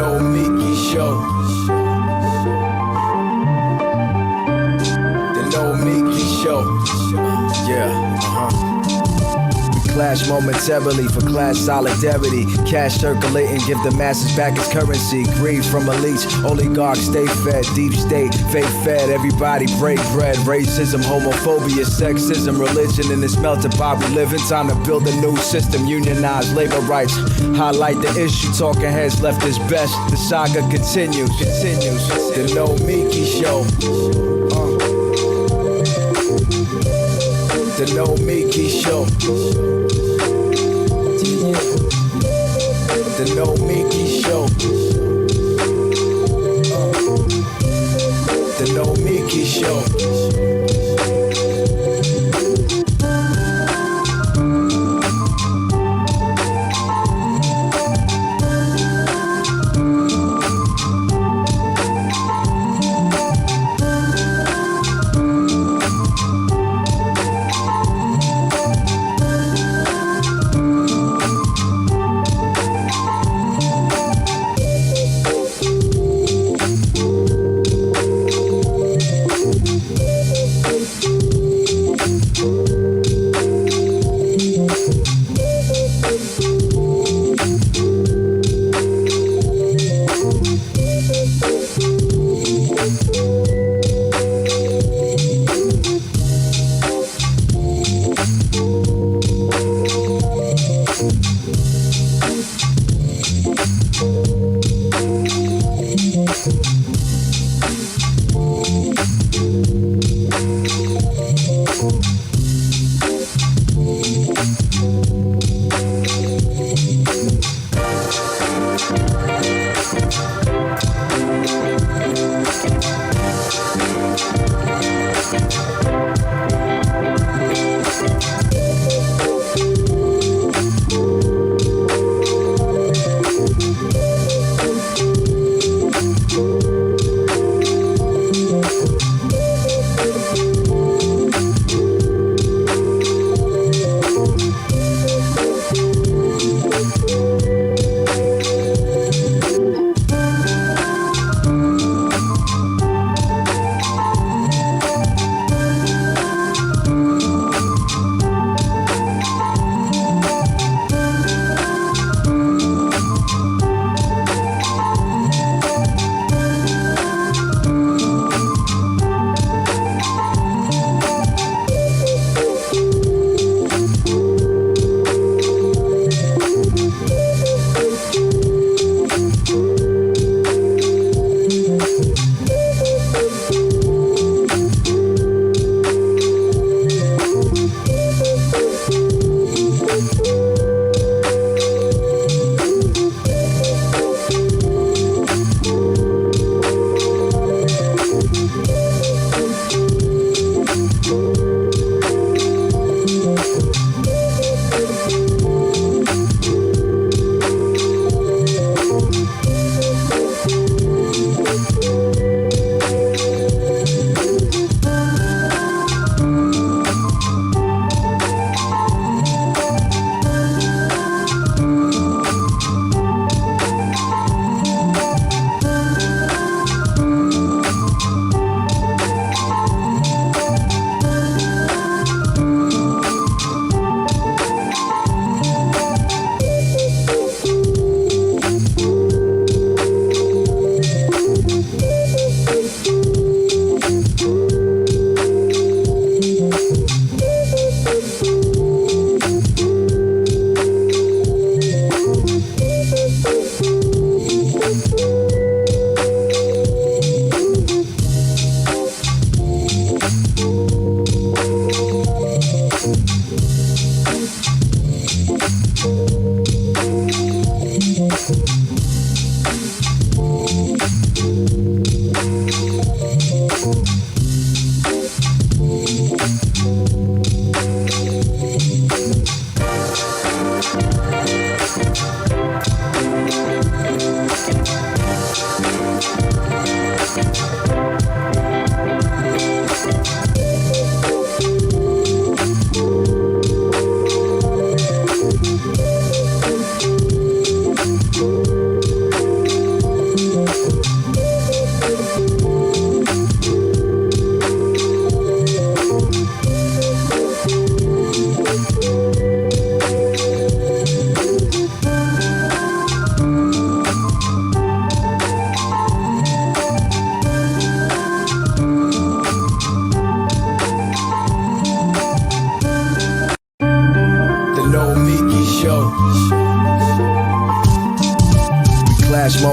No Mickey Show. The No Mickey Show. Yeah, clash momentarily for class solidarity. Cash circulating, give the masses back its currency. Greed from elites, oligarchs stay fed. Deep state, fake fed, everybody break bread. Racism, homophobia, sexism, religion in this melting pot we live in. Time to build a new system, unionize labor rights. Highlight the issue, talking heads left is best. The saga continues. The No Mickey Show. The No Mickey Show. The No Mickey Show. The No Mickey Show.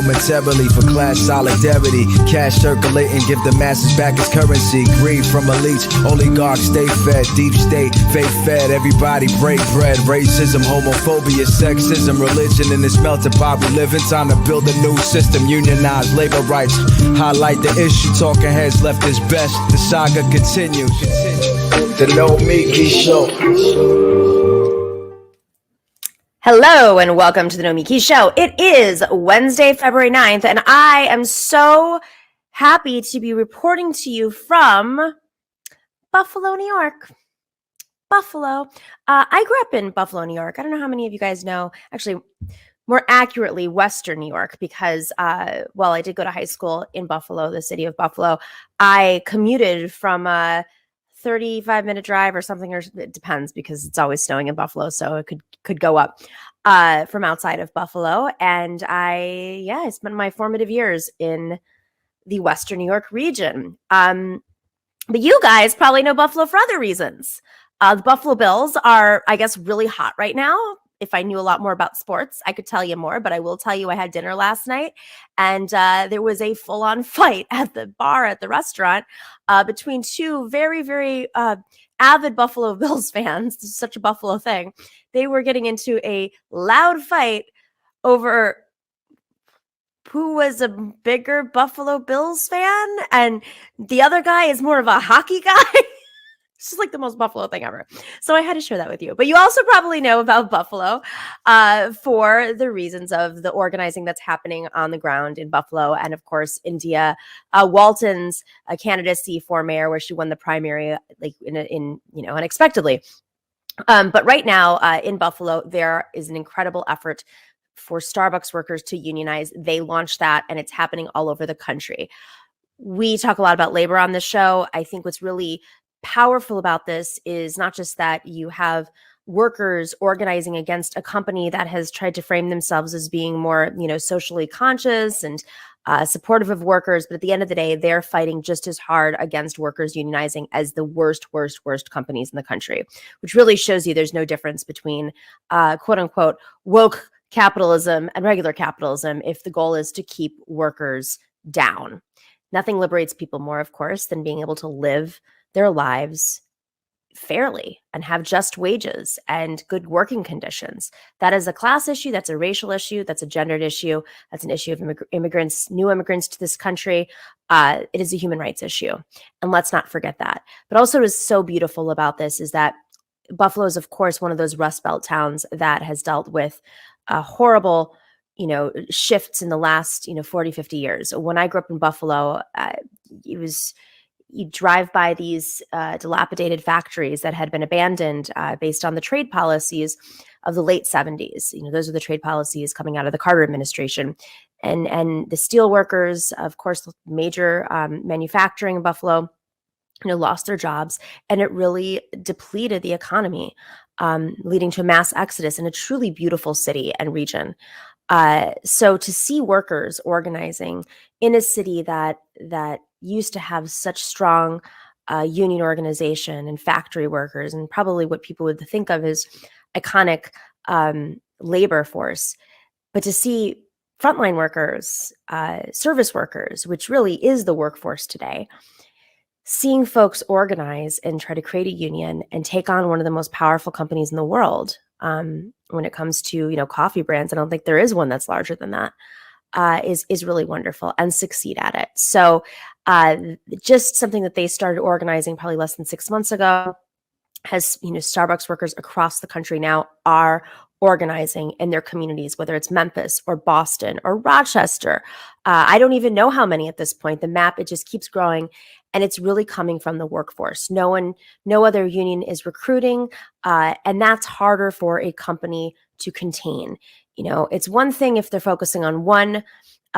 momentarily for class solidarity. Cash circulating, give the masses back its currency. Greed from elites, oligarchs stay fed. Deep state, faith fed, everybody break bread. Racism, homophobia, sexism, religion in this melting pot we live in. Time to build a new system, unionize labor rights. Highlight the issue, talking heads left is best. The saga continues. The No Miki Show. Hello and welcome to the No Miki Show. It is Wednesday, February 9th, and I am so happy to be reporting to you from Buffalo, New York. Buffalo. I grew up in Buffalo, New York. I don't know how many of you guys know, actually, more accurately, Western New York, because while I did go to high school in Buffalo, the city of Buffalo, I commuted from a 35-minute drive or something, or it depends because it's always snowing in Buffalo, so it could go up from outside of Buffalo. And I spent my formative years in the Western New York region. But you guys probably know Buffalo for other reasons. The Buffalo Bills are, I guess, really hot right now. If I knew a lot more about sports, I could tell you more, but I will tell you I had dinner last night, and there was a full-on fight at the bar at the restaurant between two very, very avid Buffalo Bills fans. This is such a Buffalo thing. They were getting into a loud fight over who was a bigger Buffalo Bills fan, and the other guy is more of a hockey guy. It's just like the most Buffalo thing ever. So I had to share that with you. But you also probably know about Buffalo for the reasons of the organizing that's happening on the ground in Buffalo. And of course, India Walton's candidacy for mayor, where she won the primary like unexpectedly. But right now in Buffalo, there is an incredible effort for Starbucks workers to unionize. They launched that, and it's happening all over the country. We talk a lot about labor on this show. I think what's really powerful about this is not just that you have workers organizing against a company that has tried to frame themselves as being more, socially conscious and supportive of workers, but at the end of the day, they're fighting just as hard against workers unionizing as the worst companies in the country, which really shows you there's no difference between quote unquote woke capitalism and regular capitalism if the goal is to keep workers down. Nothing liberates people more, of course, than being able to live their lives fairly and have just wages and good working conditions. That is a class issue. That's a racial issue. That's a gendered issue. That's an issue of immigrants, new immigrants to this country. It is a human rights issue. And let's not forget that. But also what is so beautiful about this is that Buffalo is, of course, one of those Rust Belt towns that has dealt with horrible shifts in the last 40, 50 years. When I grew up in Buffalo, you drive by these dilapidated factories that had been abandoned based on the trade policies of the late 70s. Those are the trade policies coming out of the Carter administration. And the steel workers, of course, major manufacturing in Buffalo, lost their jobs, and it really depleted the economy, leading to a mass exodus in a truly beautiful city and region. So to see workers organizing in a city that used to have such strong union organization and factory workers, and probably what people would think of as iconic labor force, but to see frontline workers, service workers, which really is the workforce today, seeing folks organize and try to create a union and take on one of the most powerful companies in the world. When it comes to, coffee brands, I don't think there is one that's larger than that, is really wonderful, and succeed at it. So just something that they started organizing probably less than 6 months ago has, Starbucks workers across the country now are organizing in their communities, whether it's Memphis or Boston or Rochester. I don't even know how many at this point. The map, it just keeps growing, and it's really coming from the workforce. No other union is recruiting, and that's harder for a company to contain. It's one thing if they're focusing on one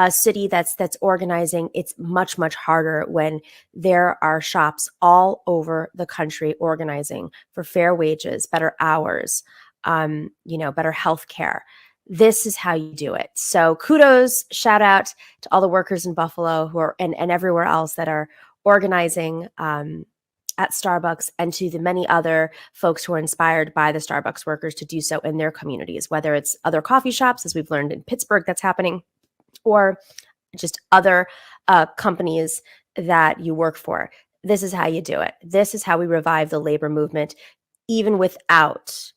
city that's organizing. It's much, much harder when there are shops all over the country organizing for fair wages, better hours, better health care. This is how you do it. So kudos, shout out to all the workers in Buffalo who are and everywhere else that are organizing at Starbucks, and to the many other folks who are inspired by the Starbucks workers to do so in their communities, whether it's other coffee shops, as we've learned in Pittsburgh that's happening, or just other companies that you work for. This is how you do it. This is how we revive the labor movement, even without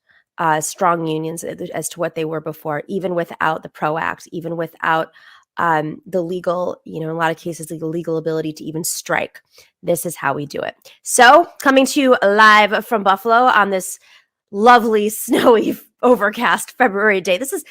strong unions as to what they were before, even without the PRO Act, even without the legal, in a lot of cases, the legal ability to even strike. This is how we do it. So coming to you live from Buffalo on this lovely, snowy, overcast February day. This is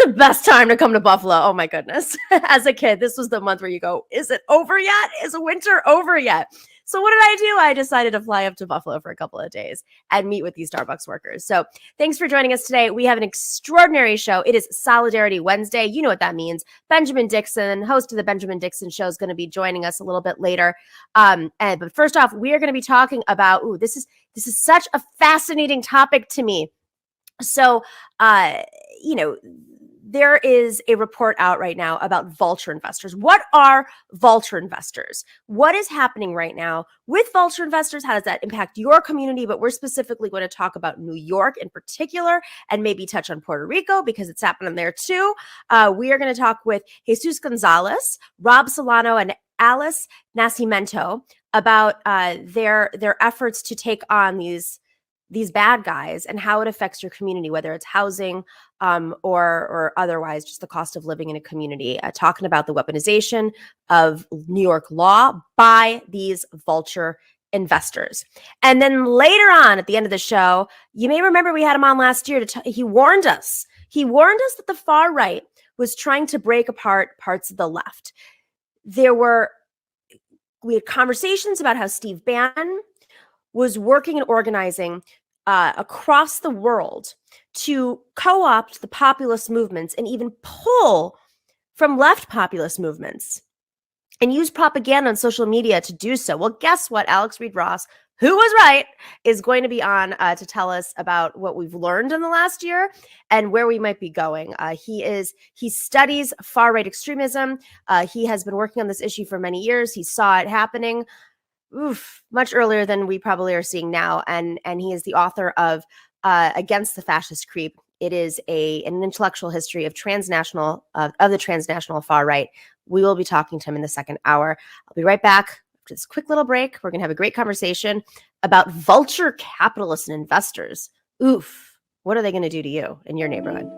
the best time to come to Buffalo. Oh my goodness. As a kid, this was the month where you go, is it over yet? Is winter over yet? So what did I do? I decided to fly up to Buffalo for a couple of days and meet with these Starbucks workers. So thanks for joining us today. We have an extraordinary show. It is Solidarity Wednesday. You know what that means. Benjamin Dixon, host of the Benjamin Dixon Show, is going to be joining us a little bit later. But first off, we are going to be talking about, this is such a fascinating topic to me. So, there is a report out right now about vulture investors. What are vulture investors? What is happening right now with vulture investors? How does that impact your community? But we're specifically going to talk about New York in particular and maybe touch on Puerto Rico because it's happening there too. We are going to talk with Jesus Gonzalez, Rob Solano, and Alice Nascimento about their efforts to take on these bad guys and how it affects your community, whether it's housing or otherwise, just the cost of living in a community, talking about the weaponization of New York law by these vulture investors. And then later on at the end of the show, you may remember we had him on last year. He warned us. He warned us that the far right was trying to break apart parts of the left. We had conversations about how Steve Bannon was working and organizing across the world to co-opt the populist movements and even pull from left populist movements and use propaganda on social media to do so. Well, guess what? Reid Ross, who was right, is going to be on to tell us about what we've learned in the last year and where we might be going. He studies far-right extremism. He has been working on this issue for many years. He saw it happening much earlier than we probably are seeing now. And he is the author of Against the Fascist Creep. It is an intellectual history of the transnational far right. We will be talking to him in the second hour. I'll be right back after this quick little break. We're going to have a great conversation about vulture capitalists and investors. What are they going to do to you in your neighborhood?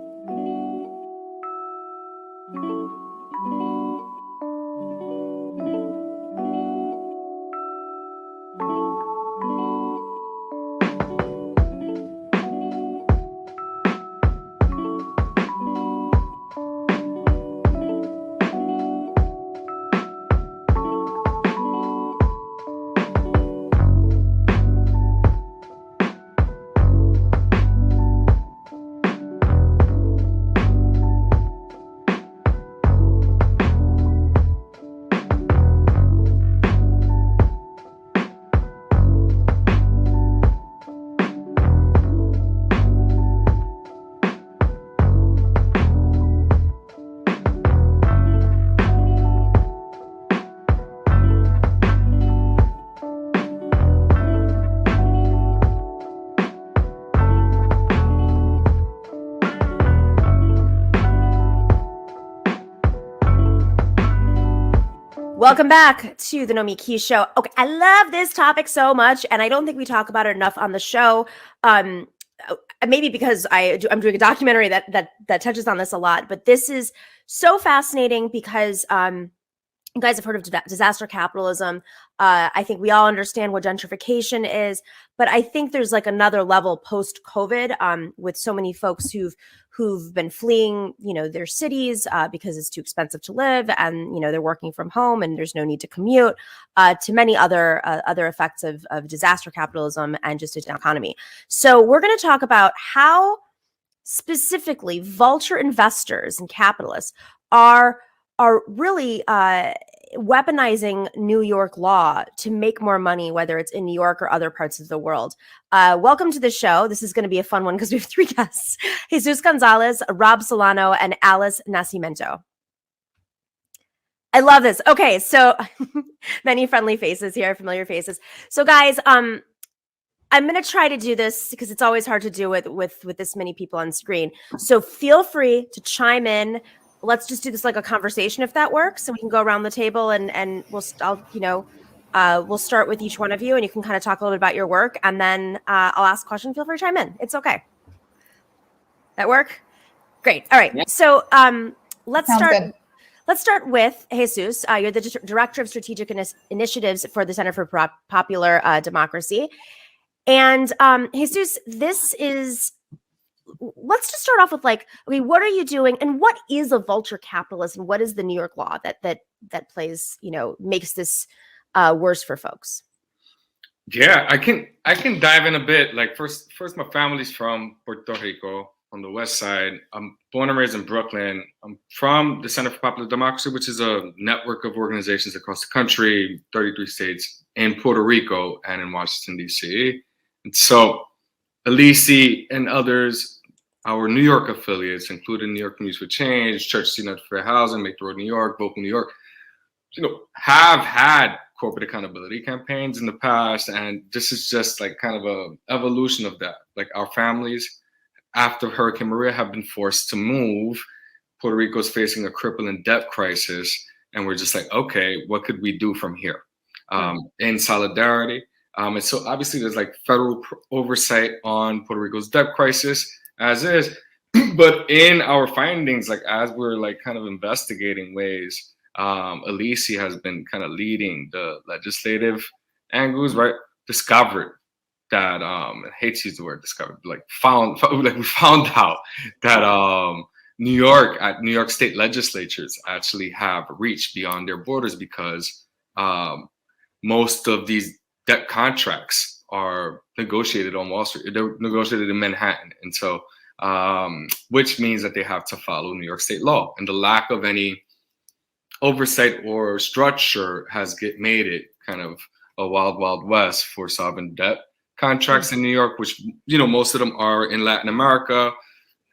Welcome back to the Nomi Key Show. Okay, I love this topic so much, and I don't think we talk about it enough on the show. Maybe because I'm doing a documentary that touches on this a lot, but this is so fascinating because you guys have heard of disaster capitalism. I think we all understand what gentrification is, but I think there's like another level post-COVID with so many folks who've been fleeing, their cities because it's too expensive to live, and they're working from home and there's no need to commute. To many other effects of disaster capitalism and just an economy. So we're going to talk about how specifically vulture investors and capitalists are really weaponizing New York law to make more money, whether it's in New York or other parts of the world. Welcome to the show. This is going to be a fun one because we have three guests: Jesus Gonzalez, Rob Solano, and Alice Nascimento. I love this. Okay, so many friendly faces here, familiar faces. So guys, I'm going to try to do this because it's always hard to do with this many people on screen. So feel free to chime in let's just do this like a conversation if that works, and we can go around the table and we'll start with each one of you, and you can kind of talk a little bit about your work, and then I'll ask a question. Feel free to chime in. It's okay. That work? Great. All right. Yeah. So let's start with Jesus. You're the Director of Strategic Initiatives for the Center for Popular Democracy. And Jesus, let's just start off with like, okay, what are you doing, and what is a vulture capitalism? What is the New York law that plays, makes this worse for folks? Yeah, I can dive in a bit. Like first, my family's from Puerto Rico on the west side. I'm born and raised in Brooklyn. I'm from the Center for Popular Democracy, which is a network of organizations across the country, 33 states, in Puerto Rico and in Washington, D.C. And so Alisi and others, our New York affiliates, including New York Communities for Change, Churches United for Fair Housing, Make the Road New York, Vocal New York, have had corporate accountability campaigns in the past. And this is just like kind of a evolution of that. Like our families, after Hurricane Maria, have been forced to move. Puerto Rico's facing a crippling debt crisis. And we're just like, okay, what could we do from here? In solidarity. And so obviously there's like federal oversight on Puerto Rico's debt crisis as is. But in our findings, like as we're like kind of investigating ways, Alisi has been kind of leading the legislative angles, right? Discovered that I hate to use the word discovered, we found out that New York state legislatures actually have reached beyond their borders because most of these debt contracts are negotiated on Wall Street. They're negotiated in Manhattan, and so which means that they have to follow New York state law, and the lack of any oversight or structure has made it kind of a wild west for sovereign debt contracts in New York, which most of them are in Latin America,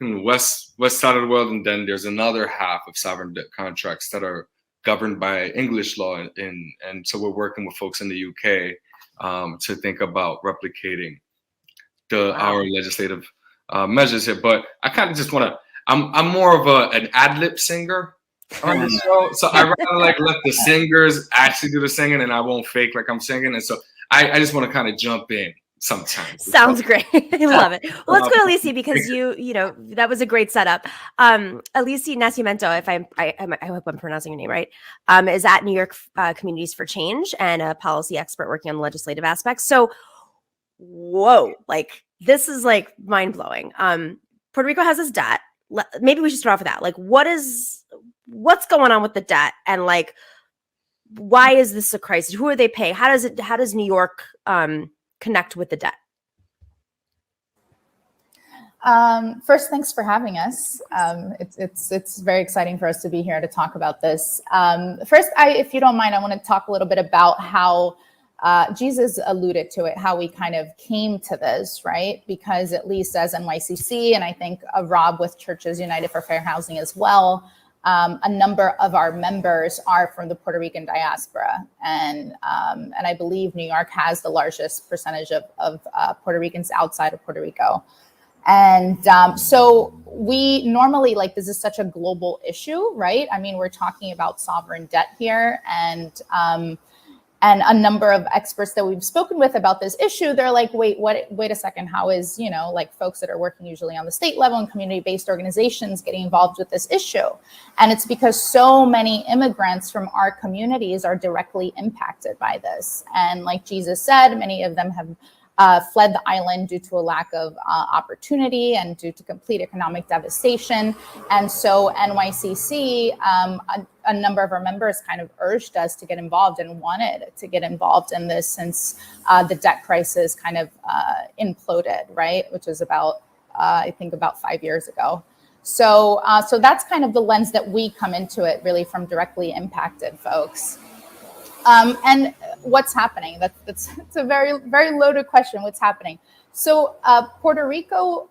in the west side of the world, and then there's another half of sovereign debt contracts that are governed by English law, and so we're working with folks in the UK to think about replicating our legislative measures here. But I kind of just want to. I'm more of an ad-lib singer on the show, so I rather like let the singers actually do the singing, and I won't fake like I'm singing, and so I just want to kind of jump in sometimes. Sounds great. I love it. Well, let's go to Alisi, because you that was a great setup. Alisi Nascimento, if I hope I'm pronouncing your name right, is at New York Communities for Change and a policy expert working on the legislative aspects. So, whoa, like this is like mind blowing. Puerto Rico has this debt. Maybe we should start off with that. Like, what's going on with the debt, and like, why is this a crisis? Who are they paying? How does New York connect with the debt? First, thanks for having us. It's very exciting for us to be here to talk about this. First, if you don't mind, I want to talk a little bit about how Jesus alluded to it, how we kind of came to this, right? Because at least as NYCC, and I think Rob with Churches United for Fair Housing as well, a number of our members are from the Puerto Rican diaspora, and I believe New York has the largest percentage of Puerto Ricans outside of Puerto Rico. And so we normally, like, this is such a global issue, right? I mean, we're talking about sovereign debt here, and a number of experts that we've spoken with about this issue, they're like, wait a second, how is, like folks that are working usually on the state level and community-based organizations getting involved with this issue? And it's because so many immigrants from our communities are directly impacted by this. And like Jesus said, many of them have fled the island due to a lack of opportunity and due to complete economic devastation. And so NYCC, a number of our members kind of urged us to get involved and wanted to get involved in this since the debt crisis kind of imploded, right? Which is about, I think about 5 years ago. So that's kind of the lens that we come into it, really, from directly impacted folks. And what's happening? It's a very, very loaded question. What's happening? So Puerto Rico,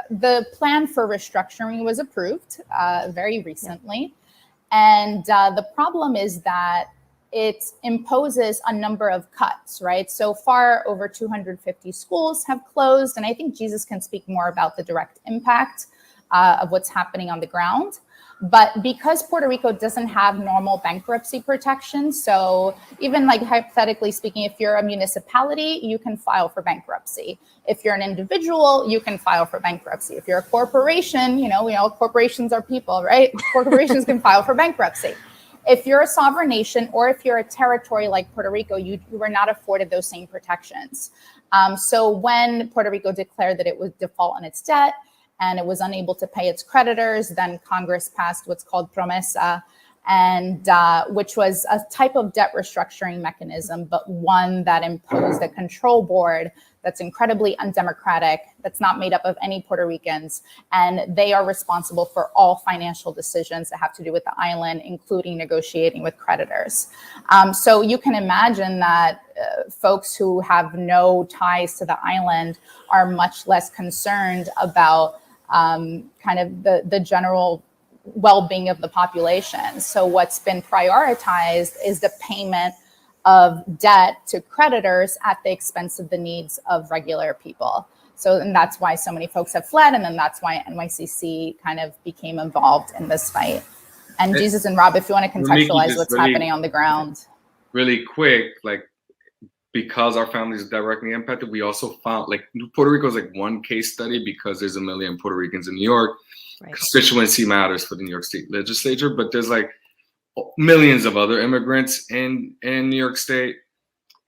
the plan for restructuring was approved very recently. And the problem is that it imposes a number of cuts, right? So far, over 250 schools have closed. And I think Jesus can speak more about the direct impact of what's happening on the ground. But because Puerto Rico doesn't have normal bankruptcy protection, so even like hypothetically speaking, if you're a municipality, you can file for bankruptcy. If you're an individual, you can file for bankruptcy. If you're a corporation, we all corporations are people, right? Corporations can file for bankruptcy. If you're a sovereign nation or if you're a territory like Puerto Rico, you were not afforded those same protections. So when Puerto Rico declared that it would default on its debt and it was unable to pay its creditors, then Congress passed what's called Promesa, and which was a type of debt restructuring mechanism, but one that imposed a control board that's incredibly undemocratic, that's not made up of any Puerto Ricans, and they are responsible for all financial decisions that have to do with the island, including negotiating with creditors. So you can imagine that folks who have no ties to the island are much less concerned about kind of the general well-being of the population. So what's been prioritized is the payment of debt to creditors at the expense of the needs of regular people. So, and that's why so many folks have fled, and then that's why NYCC kind of became involved in this fight. And Jesus and Rob, if you want to contextualize what's happening on the ground. Really quick, like, because our family is directly impacted, we also found, like, Puerto Rico is like one case study because there's 1 million Puerto Ricans in New York. Right. Constituency matters for the New York State legislature, but there's like millions of other immigrants in New York State,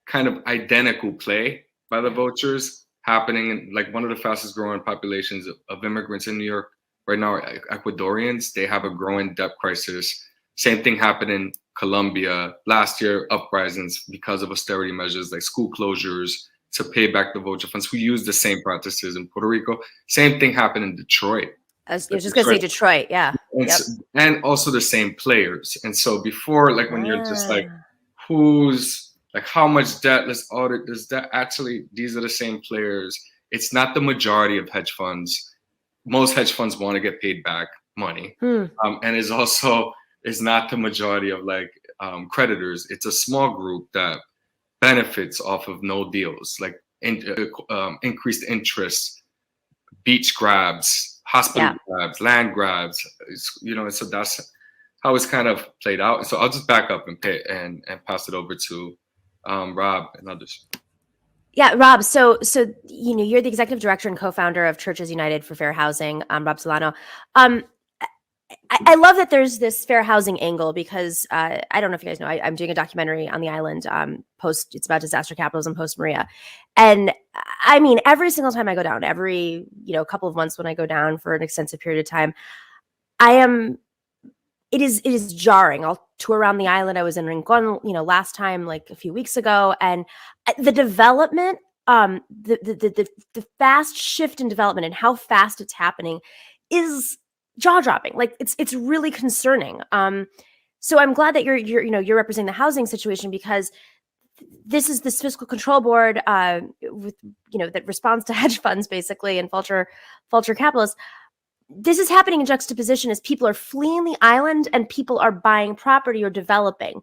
kind of identical play by the vultures happening in, like, one of the fastest growing populations of immigrants in New York right now are Ecuadorians. They have a growing debt crisis. Same thing happened in Colombia last year, uprisings because of austerity measures like school closures to pay back the vulture funds, who use the same practices in Puerto Rico. Same thing happened in Detroit. I was just going to say Detroit, yeah. And, and also the same players. And so before, like, when you're just like, who's, like, how much debt, let's audit, does that actually, these are the same players. It's not the majority of hedge funds. Most hedge funds want to get paid back money. And is also, is not the majority of, like, creditors. It's a small group that benefits off of no deals, like increased interest, beach grabs, hospital grabs, land grabs, so that's how it's kind of played out. So I'll just back up and pass it over to Rob and others. Yeah, Rob. So you're the executive director and co-founder of Churches United for Fair Housing, Rob Solano. I love that there's this fair housing angle because I don't know if you guys know, I'm doing a documentary on the island it's about disaster capitalism post Maria. And I mean, every single time I go down, every, couple of months when I go down for an extensive period of time, it is jarring. I'll tour around the island. I was in Rincon, last time, like a few weeks ago, and the development, the fast shift in development and how fast it's happening is jaw-dropping. Like it's really concerning. So I'm glad that you're representing the housing situation, because this is this fiscal control board with that responds to hedge funds basically and vulture capitalists. This is happening in juxtaposition as people are fleeing the island and people are buying property or developing.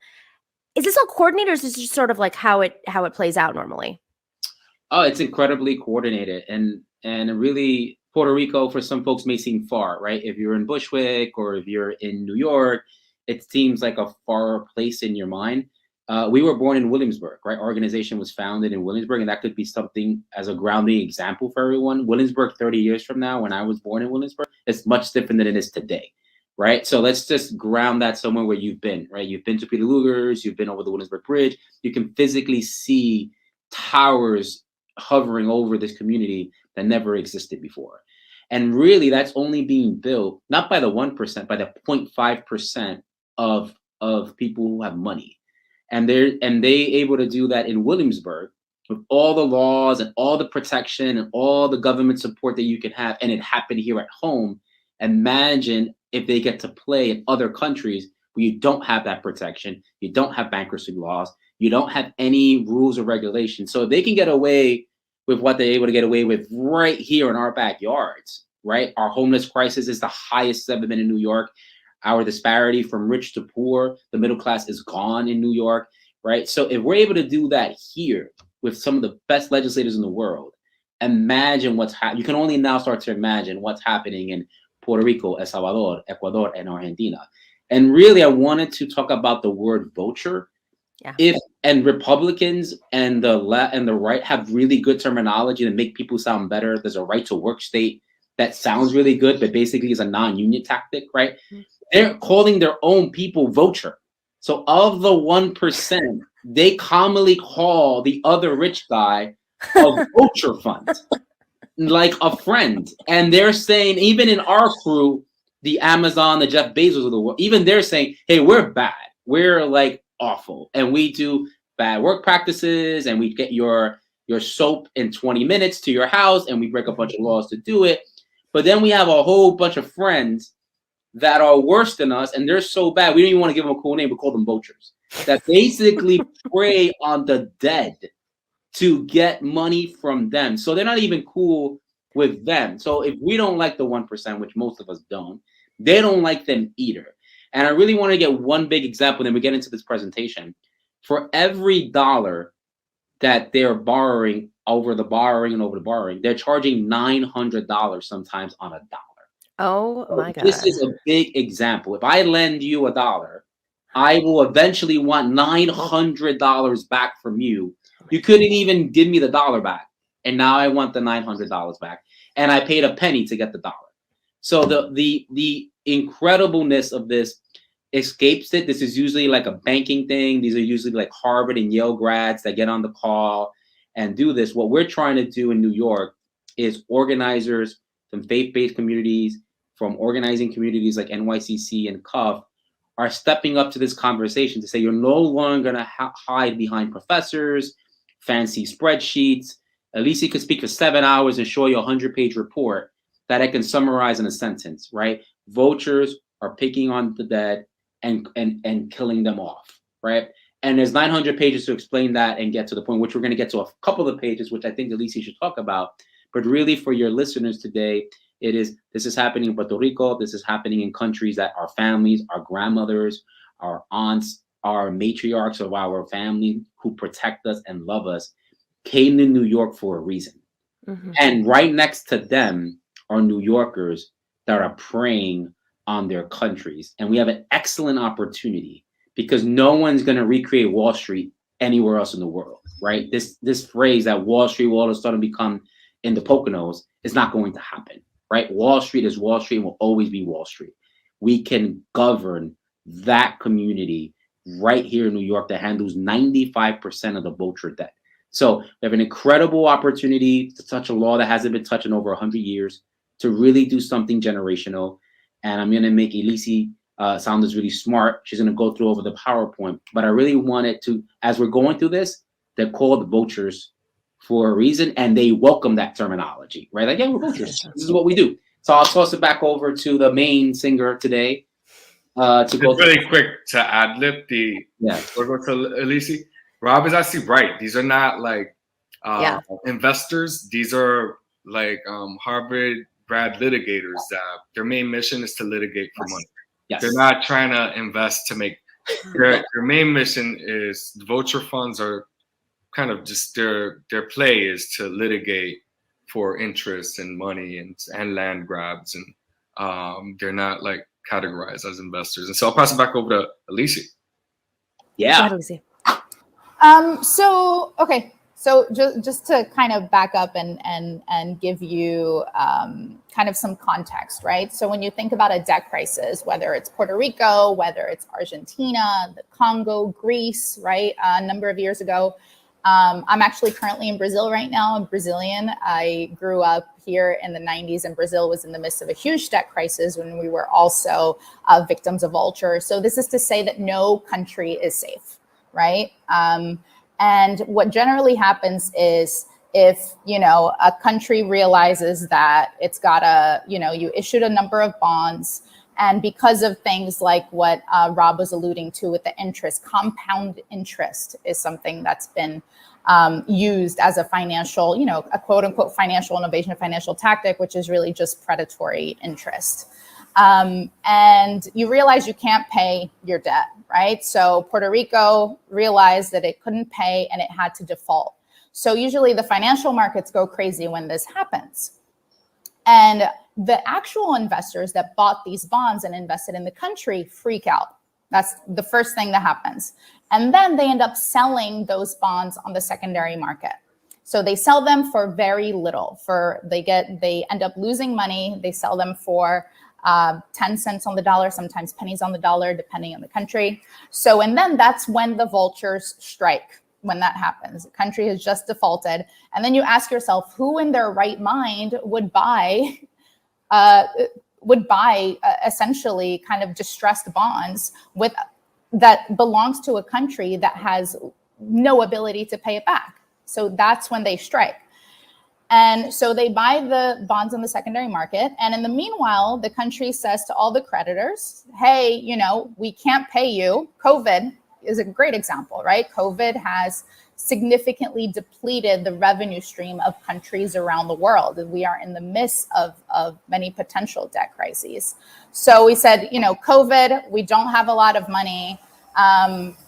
Is this all coordinated, or is this just sort of like how it plays out normally? Oh, it's incredibly coordinated, and really, Puerto Rico for some folks may seem far, right? If you're in Bushwick or if you're in New York, it seems like a far place in your mind. We were born in Williamsburg, right? Our organization was founded in Williamsburg, and that could be something as a grounding example for everyone. Williamsburg 30 years from now, when I was born in Williamsburg, it's much different than it is today, right? So let's just ground that somewhere where you've been, right? You've been to Peter Luger's, you've been over the Williamsburg Bridge. You can physically see towers hovering over this community that never existed before. And really, that's only being built, not by the 1%, by the 0.5% of people who have money. And they able to do that in Williamsburg with all the laws and all the protection and all the government support that you can have, and it happened here at home. Imagine if they get to play in other countries where you don't have that protection, you don't have bankruptcy laws, you don't have any rules or regulations. So if they can get away with what they're able to get away with right here in our backyards, right? Our homeless crisis is the highest it's ever been in New York. Our disparity from rich to poor, the middle class is gone in New York, right? So if we're able to do that here with some of the best legislators in the world, imagine what's happening. You can only now start to imagine what's happening in Puerto Rico, El Salvador, Ecuador, and Argentina. And really, I wanted to talk about the word vulture. Yeah. And Republicans and the left and the right have really good terminology to make people sound better. There's a right to work state that sounds really good, but basically is a non-union tactic, right? Mm-hmm. They're calling their own people vulture. So of the 1%, they commonly call the other rich guy a vulture fund, like a friend. And they're saying, even in our crew, the Amazon, the Jeff Bezos of the world, even they're saying, hey, we're bad. We're like awful. And we do bad work practices, and we get your soap in 20 minutes to your house, and we break a bunch of laws to do it. But then we have a whole bunch of friends that are worse than us, and they're so bad, we don't even want to give them a cool name. We call them vultures, that basically prey on the dead to get money from them. So they're not even cool with them. So if we don't like the 1%, which most of us don't, they don't like them either. And I really want to get one big example, then we get into this presentation. For every dollar that they're borrowing over the borrowing, they're charging $900 sometimes on a dollar. Oh my God. This is a big example. If I lend you $1, I will eventually want $900 back from you. You couldn't even give me the dollar back. And now I want the $900 back. And I paid a penny to get the dollar. So the incredibleness of this escapes it. This is usually like a banking thing. These are usually like Harvard and Yale grads that get on the call and do this. What we're trying to do in New York is organizers from faith-based communities, from organizing communities like NYCC and CUF, are stepping up to this conversation to say, you're no longer going to hide behind professors, fancy spreadsheets. At least you could speak for 7 hours and show you a 100-page report that I can summarize in a sentence, right? Vultures are picking on the dead and killing them off, right? And there's 900 pages to explain that and get to the point, which we're going to get to a couple of pages, which I think Alicia should talk about. But really, for your listeners today, this is happening in Puerto Rico. This is happening in countries that our families, our grandmothers, our aunts, our matriarchs of our family who protect us and love us came to New York for a reason. Mm-hmm. And right next to them are New Yorkers that are preying on their countries. And we have an excellent opportunity because no one's going to recreate Wall Street anywhere else in the world, right? This phrase that Wall Street will all of a sudden become in the Poconos is not going to happen, right? Wall Street is Wall Street and will always be Wall Street. We can govern that community right here in New York that handles 95% of the vulture debt. So we have an incredible opportunity to touch a law that hasn't been touched in over 100 years, to really do something generational. And I'm going to make Elise sound as really smart. She's going to go through over the PowerPoint. But I really wanted to, as we're going through this, they're called vultures for a reason, and they welcome that terminology, right? Like, yeah, we're vultures. This is what we do. So I'll toss it back over to the main singer today. To go really quick to ad-lib we'll go to Elise. Rob is actually right. These are not like investors. These are like Harvard grad litigators that their main mission is to litigate for money. Yes. They're not trying to invest to make their main mission is vulture funds are kind of just their play is to litigate for interest and money and land grabs, and they're not like categorized as investors. And so I'll pass it back over to Elise. Yeah. So just to kind of back up and give you kind of some context, right? So when you think about a debt crisis, whether it's Puerto Rico, whether it's Argentina, the Congo, Greece, right? A number of years ago, I'm actually currently in Brazil right now. I'm Brazilian. I grew up here in the 90s, and Brazil was in the midst of a huge debt crisis when we were also victims of vulture. So this is to say that no country is safe, right? And what generally happens is if, a country realizes that it's got you issued a number of bonds, and because of things like what Rob was alluding to with the interest, compound interest is something that's been used as a financial, a quote unquote financial innovation, financial tactic, which is really just predatory interest. And you realize you can't pay your debt, right? So Puerto Rico realized that it couldn't pay and it had to default. So usually the financial markets go crazy when this happens. And the actual investors that bought these bonds and invested in the country freak out. That's the first thing that happens. And then they end up selling those bonds on the secondary market. So they sell them for very little. They end up losing money. They sell them for 10 cents on the dollar, sometimes pennies on the dollar, depending on the country. So, and then that's when the vultures strike. When that happens, the country has just defaulted. And then you ask yourself, who in their right mind would buy essentially kind of distressed bonds that belongs to a country that has no ability to pay it back? So that's when they strike. And so they buy the bonds on the secondary market. And in the meanwhile, the country says to all the creditors, hey, we can't pay you. COVID is a great example, right? COVID has significantly depleted the revenue stream of countries around the world. We are in the midst of many potential debt crises. So we said, COVID, we don't have a lot of money.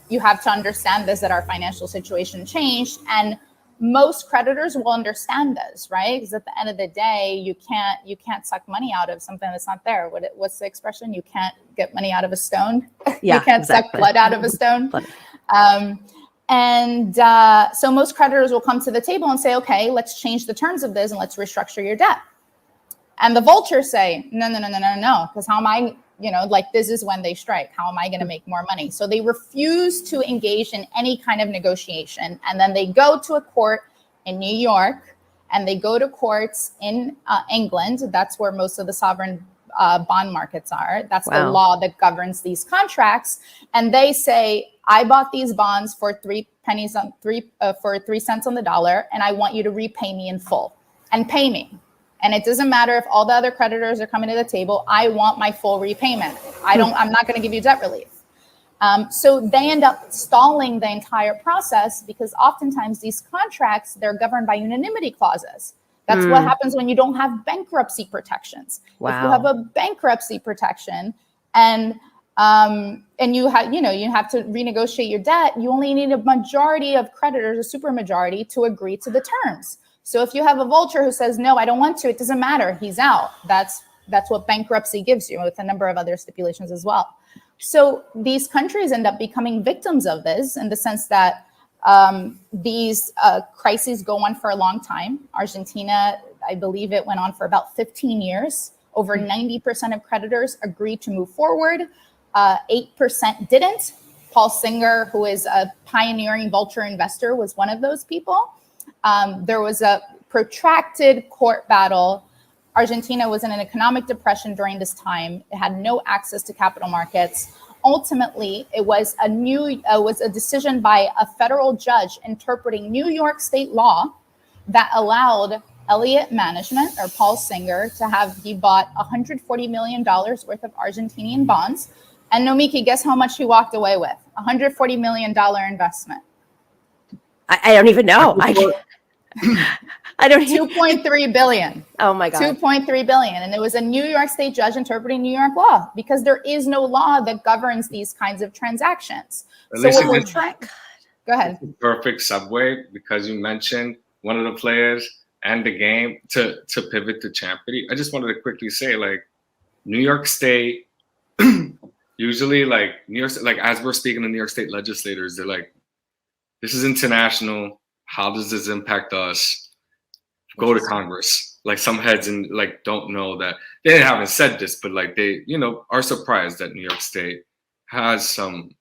You have to understand this, that our financial situation changed. And most creditors will understand this, right? Because at the end of the day, you can't suck money out of something that's not there. What's the expression? You can't get money out of a stone. Yeah, you can't exactly. suck blood out of a stone. So most creditors will come to the table and say, okay, let's change the terms of this and let's restructure your debt. And the vultures say, no, because how am I, this is when they strike. How am I going to make more money? So they refuse to engage in any kind of negotiation. And then they go to a court in New York, and they go to courts in England. That's where most of the sovereign bond markets are. That's the law that governs these contracts. And they say, I bought these bonds for 3 cents on the dollar, and I want you to repay me in full and pay me. And it doesn't matter if all the other creditors are coming to the table. I want my full repayment. I'm not going to give you debt relief. So they end up stalling the entire process because oftentimes these contracts, they're governed by unanimity clauses. That's what happens when you don't have bankruptcy protections. Wow. If you have a bankruptcy protection and you have to renegotiate your debt, you only need a majority of creditors, a supermajority, to agree to the terms. So if you have a vulture who says, no, I don't want to, it doesn't matter, he's out. That's what bankruptcy gives you, with a number of other stipulations as well. So these countries end up becoming victims of this in the sense that these crises go on for a long time. Argentina, I believe it went on for about 15 years. Over 90% of creditors agreed to move forward. 8% didn't. Paul Singer, who is a pioneering vulture investor, was one of those people. There was a protracted court battle. Argentina was in an economic depression during this time. It had no access to capital markets. Ultimately, it was a decision by a federal judge interpreting New York state law that allowed Elliott Management, or Paul Singer, he bought $140 million worth of Argentinian bonds. And Nomiki, guess how much he walked away with? $140 million investment. I don't even know. I don't even... 2.3 billion. Oh my God. 2.3 billion. And it was a New York state judge interpreting New York law because there is no law that governs these kinds of transactions. So what we're trying... Go ahead. Perfect segue, because you mentioned one of the players and the game to pivot to Champity. I just wanted to quickly say, New York State, usually New York, as we're speaking to New York State legislators, they're like, this is international. How does this impact us? Go to Congress. Some heads don't know that. They haven't said this, but they, are surprised that New York State has some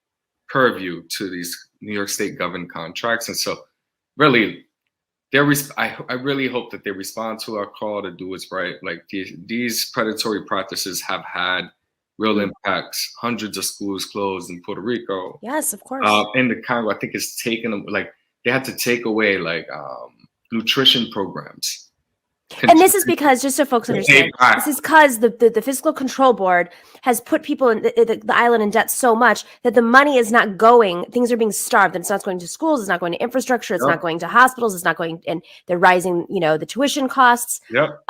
purview to these New York State governed contracts. And so really, I really hope that they respond to our call to do what's right. These predatory practices have had real impacts. Hundreds of schools closed in Puerto Rico. Yes, of course. In the Congo, I think it's taken them, they had to take away nutrition programs. And this is because, just so folks understand, this is because the Fiscal Control Board has put people in the island in debt so much that the money is not going. Things are being starved. And it's not going to schools. It's not going to infrastructure. It's not going to hospitals. It's not going, and they're rising, the tuition costs. Yep.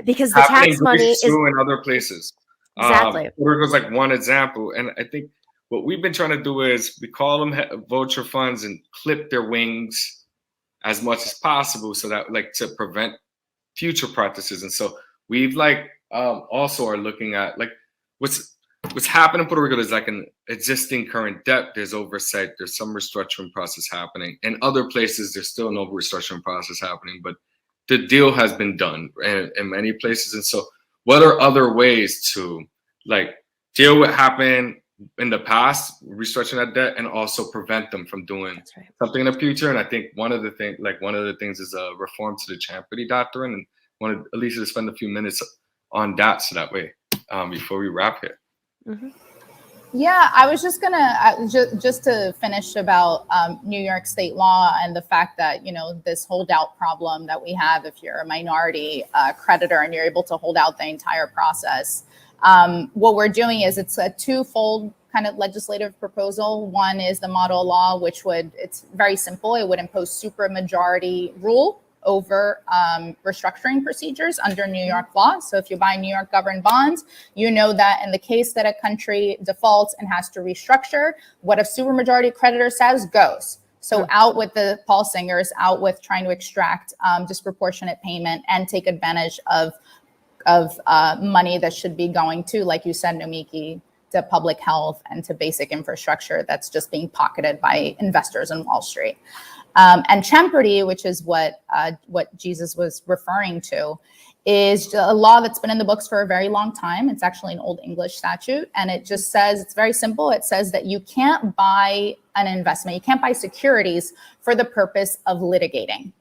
Because the tax money is in other places. Exactly. Puerto Rico is one example, and I think what we've been trying to do is we call them vulture funds and clip their wings as much as possible, so that to prevent future practices. And so we've like also are looking at like what's happening in Puerto Rico. There's like an existing current debt. There's oversight. There's some restructuring process happening. In other places, there's still no restructuring process happening, but the deal has been done in many places. And so what are other ways to like deal with what happened in the past, restructuring that debt, and also prevent them from doing something in the future? And I think one of the things is a reform to the Champerty doctrine, and wanted Alicia to spend a few minutes on that, so that way before we wrap here. Mm-hmm. Yeah, I was just gonna just to finish about New York state law and the fact that, you know, this holdout problem that we have if you're a minority creditor and you're able to hold out the entire process. What we're doing is it's a twofold kind of legislative proposal. One is the model law, which it's very simple. It would impose supermajority rule over restructuring procedures under New York law. So if you buy New York government bonds, you know that in the case that a country defaults and has to restructure, what a supermajority creditor says goes. So out with the Paul Singers, out with trying to extract disproportionate payment and take advantage of money that should be going to, like you said, Nomiki, to public health and to basic infrastructure that's just being pocketed by investors in Wall Street. And Champerty, which is what Jesus was referring to, is a law that's been in the books for a very long time. It's actually an Old English statute. And it just says, it's very simple. It says that you can't buy an investment, you can't buy securities for the purpose of litigating.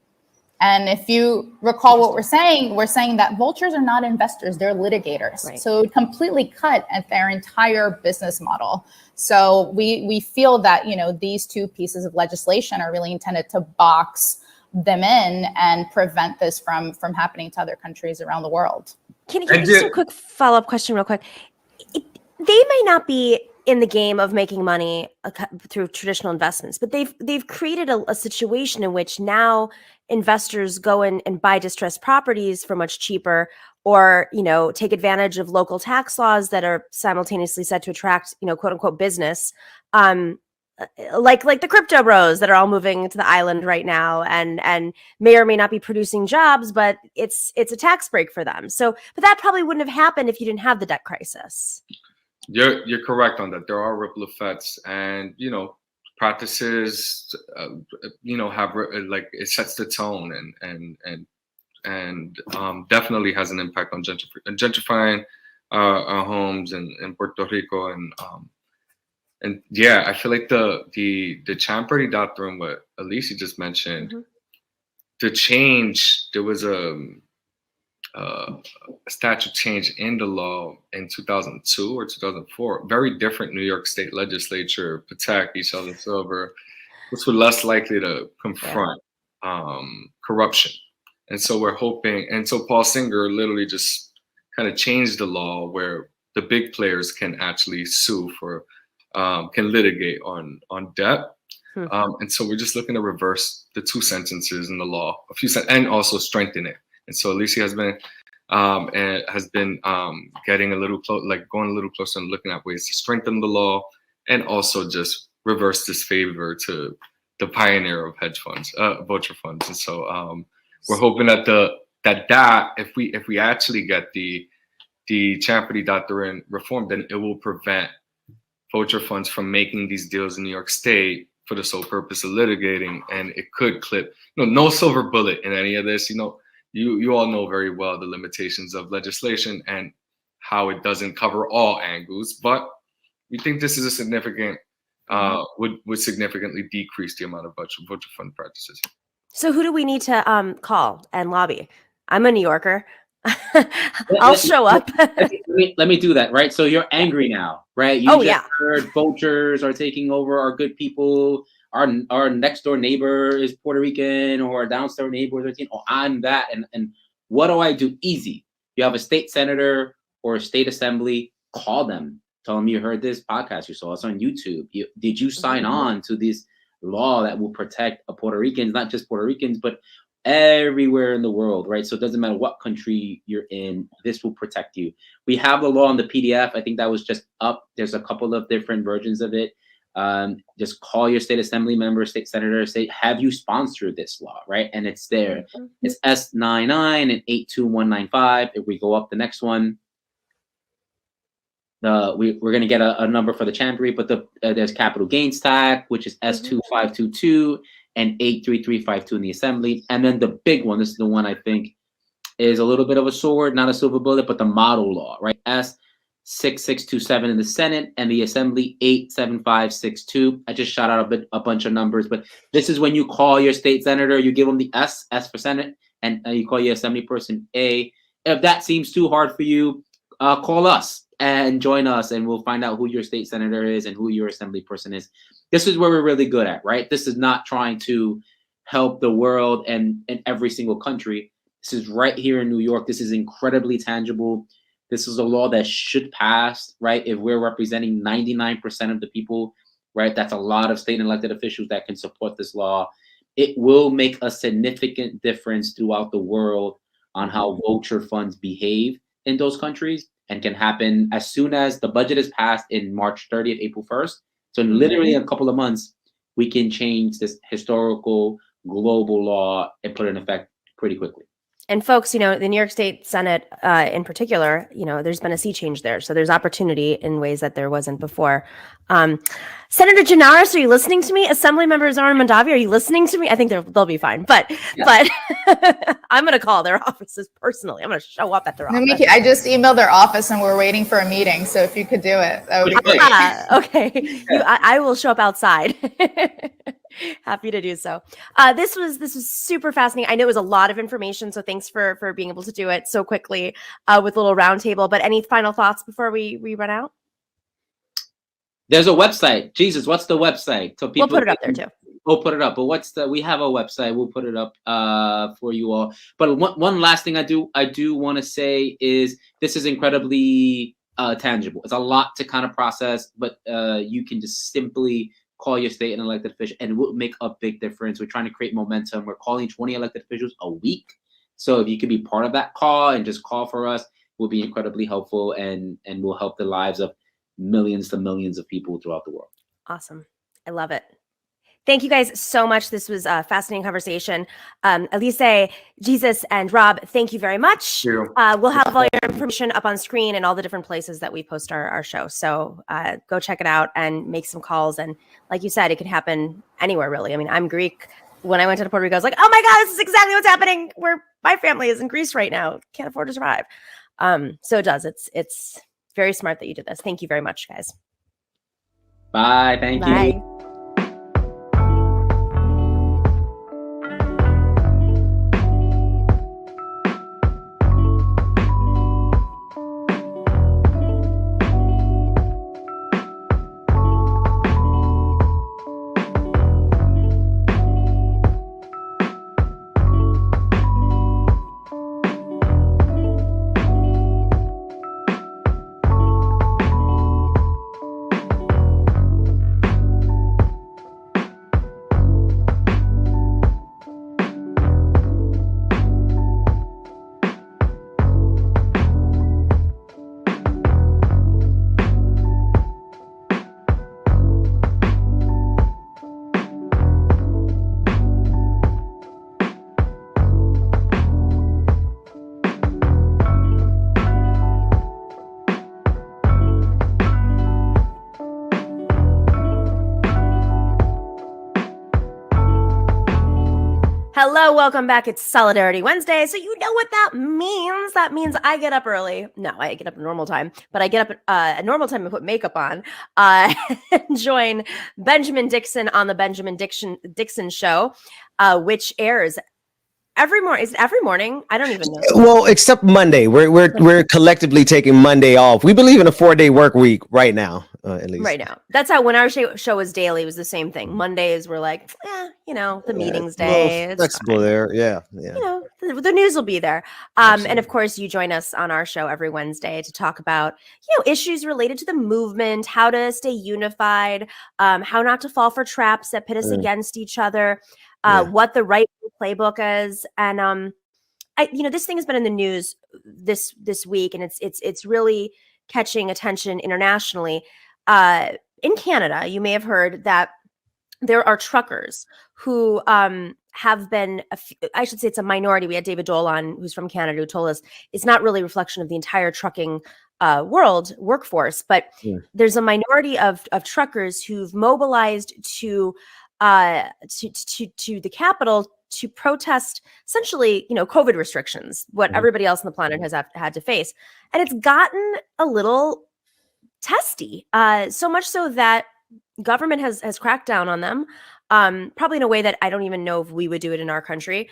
And if you recall what we're saying that vultures are not investors, they're litigators. Right. So it would completely cut at their entire business model. So we feel that, you know, these two pieces of legislation are really intended to box them in and prevent this from happening to other countries around the world. Can you just a quick follow-up question real quick? They may not be in the game of making money through traditional investments, but they've created a situation in which now investors go in and buy distressed properties for much cheaper, or, you know, take advantage of local tax laws that are simultaneously set to attract, you know, quote unquote business, like the crypto bros that are all moving to the island right now and may or may not be producing jobs, but it's a tax break for them. So, but that probably wouldn't have happened if you didn't have the debt crisis. You're correct on that. There are ripple effects, and, you know, practices, you know, have like it sets the tone and definitely has an impact on gentrifying homes in Puerto Rico, and yeah, I feel like the Champerty doctrine, what Alicia just mentioned, the change, there was a statute change in the law in 2002 or 2004. Very different New York State legislature, Pataki, Sheldon Silver, which were less likely to confront corruption. And so we're hoping, and so Paul Singer literally just kind of changed the law where the big players can actually sue for, can litigate on debt. And so we're just looking to reverse the two sentences in the law, and also strengthen it. And so Alicia has been getting a little close, like going a little closer and looking at ways to strengthen the law and also just reverse disfavor to the pioneer of hedge funds, vulture funds. And so we're hoping that if we actually get the Champerty doctrine reformed, then it will prevent vulture funds from making these deals in New York State for the sole purpose of litigating, and it could clip. No silver bullet in any of this. You know, you all know very well the limitations of legislation and how it doesn't cover all angles, but we think this is a significant would significantly decrease the amount of vulture fund practices. So who do we need to call and lobby? I'm a New Yorker. I'll show up. Let me do that, right? So you're angry now, right? You heard vultures are taking over our good people. Our next door neighbor is Puerto Rican, or our downstairs neighbor is, or I'm that. And what do I do? Easy. You have a state senator or a state assembly, call them. Tell them you heard this podcast. You saw us on YouTube. Did you sign on to this law that will protect Puerto Ricans, not just Puerto Ricans, but everywhere in the world, right? So it doesn't matter what country you're in, this will protect you. We have the law on the PDF. I think that was just up. There's a couple of different versions of it. Just call your state assembly member, state senator, say, have you sponsored this law, right? And it's there. It's S99 and 82195. If we go up the next one, we're going to get a number for the chamboree, but there's capital gains tax, which is S2522 and 83352 in the assembly. And then the big one, this is the one I think is a little bit of a sword, not a silver bullet, but the model law, right? S6627 in the Senate and the Assembly 87562. I just shot out a bunch of numbers, but this is when you call your state senator, you give them the S for Senate, and you call your assembly person A. If that seems too hard for you, call us and join us, and we'll find out who your state senator is and who your assembly person is. This is where we're really good at, right? This is not trying to help the world and every single country. This is right here in New York. This is incredibly tangible. This is a law that should pass, right? If we're representing 99% of the people, right? That's a lot of state and elected officials that can support this law. It will make a significant difference throughout the world on how vulture funds behave in those countries, and can happen as soon as the budget is passed in March 30th, April 1st. So literally a couple of months, we can change this historical global law and put it in effect pretty quickly. And folks, the New York State Senate in particular, there's been a sea change there. So there's opportunity in ways that there wasn't before. Senator Janaris, are you listening to me? Assemblymember Zoran Mondavi, are you listening to me? I think they'll be fine. But I'm going to call their offices personally. I'm going to show up at their office. I just emailed their office and we're waiting for a meeting. So if you could do it, that would be great. Okay. I will show up outside. Happy to do so. This was super fascinating. I know it was a lot of information, so thanks for being able to do it so quickly with a little roundtable. But any final thoughts before we run out? There's a website. Jesus, what's the website? So people we'll put it up there too. We'll put it up. But we have a website. We'll put it up for you all. But one last thing I do want to say is this is incredibly tangible. It's a lot to kind of process, but you can just simply call your state and elected official, and it will make a big difference. We're trying to create momentum. We're calling 20 elected officials a week. So if you could be part of that call and just call for us, will be incredibly helpful and will help the lives of millions to millions of people throughout the world. Awesome. I love it. Thank you guys so much. This was a fascinating conversation. Elise, Jesus, and Rob, thank you very much. We'll have all your information up on screen and all the different places that we post our show. So go check it out and make some calls. And like you said, it can happen anywhere, really. I mean, I'm Greek. When I went to Puerto Rico, I was like, oh my God, this is exactly what's happening where my family is in Greece right now. Can't afford to survive. So it does. It's very smart that you did this. Thank you very much, guys. Bye. Thank you. Hello, welcome back. It's Solidarity Wednesday. So you know what that means. That means I get up early. No, I get up at normal time, but I get up at normal time and put makeup on and join Benjamin Dixon on the Benjamin Dixon Show, which airs every morning. Is it every morning? I don't even know. Well, except Monday. We're collectively taking Monday off. We believe in a 4-day work week right now, at least. Right now. That's how when our show was daily, it was the same thing. Mondays were like, the meetings day. It's flexible fine. there. Yeah. The news will be there. And of course, you join us on our show every Wednesday to talk about, issues related to the movement, how to stay unified, how not to fall for traps that pit us against each other, what the right playbook is. And this thing has been in the news this week, and it's really catching attention internationally. in Canada, you may have heard that there are truckers who have been, I should say it's a minority. We had David Dole on, who's from Canada, who told us it's not really a reflection of the entire trucking world workforce, but there's a minority of truckers who've mobilized to the Capitol to protest essentially, COVID restrictions, what everybody else on the planet has had to face. And it's gotten a little testy, so much so that government has cracked down on them, probably in a way that I don't even know if we would do it in our country.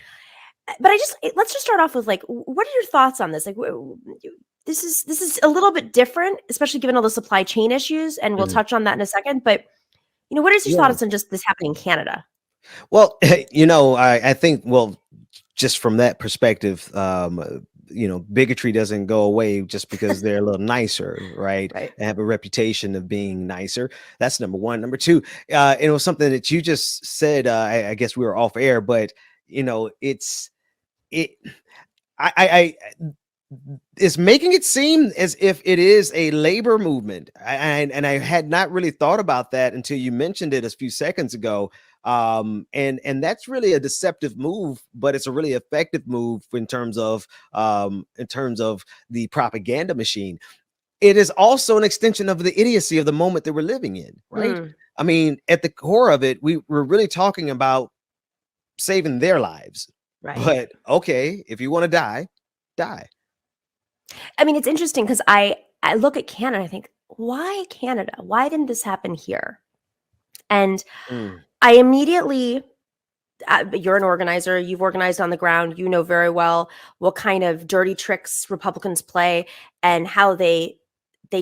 But let's just start off with, like, what are your thoughts on this? Like, this is a little bit different, especially given all the supply chain issues, and we'll touch on that in a second. But what is your thoughts on just this happening in Canada? Well, I think, just from that perspective, bigotry doesn't go away just because they're a little nicer, right? And have a reputation of being nicer. That's number one. Number two, it was something that you just said. I guess we were off air, but it's making it seem as if it is a labor movement. And I had not really thought about that until you mentioned it a few seconds ago. And that's really a deceptive move, but it's a really effective move in terms of the propaganda machine. It is also an extension of the idiocy of the moment that we're living in, right? I mean, at the core of it, we're really talking about saving their lives. Right. But okay, if you want to die. I mean, it's interesting because I look at Canada, I think, why Canada? Why didn't this happen here? And I immediately, you're an organizer, you've organized on the ground, you know very well what kind of dirty tricks Republicans play and how they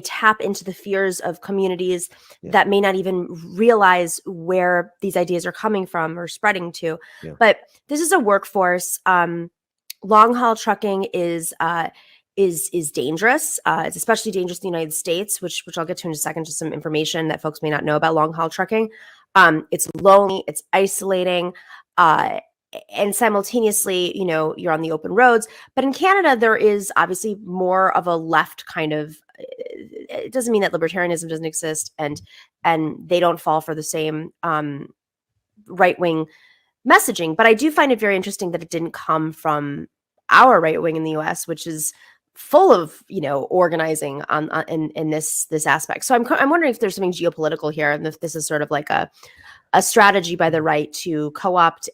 tap into the fears of communities that may not even realize where these ideas are coming from or spreading to. But this is a workforce. Long haul trucking is dangerous. It's especially dangerous in the United States, which I'll get to in a second, just some information that folks may not know about long haul trucking. It's lonely, it's isolating, and simultaneously, you're on the open roads. But in Canada, there is obviously more of a left kind of, it doesn't mean that libertarianism doesn't exist and they don't fall for the same right-wing messaging. But I do find it very interesting that it didn't come from our right wing in the US, which is full of, organizing in this aspect. So I'm wondering if there's something geopolitical here, and if this is sort of like a strategy by the right to co-opt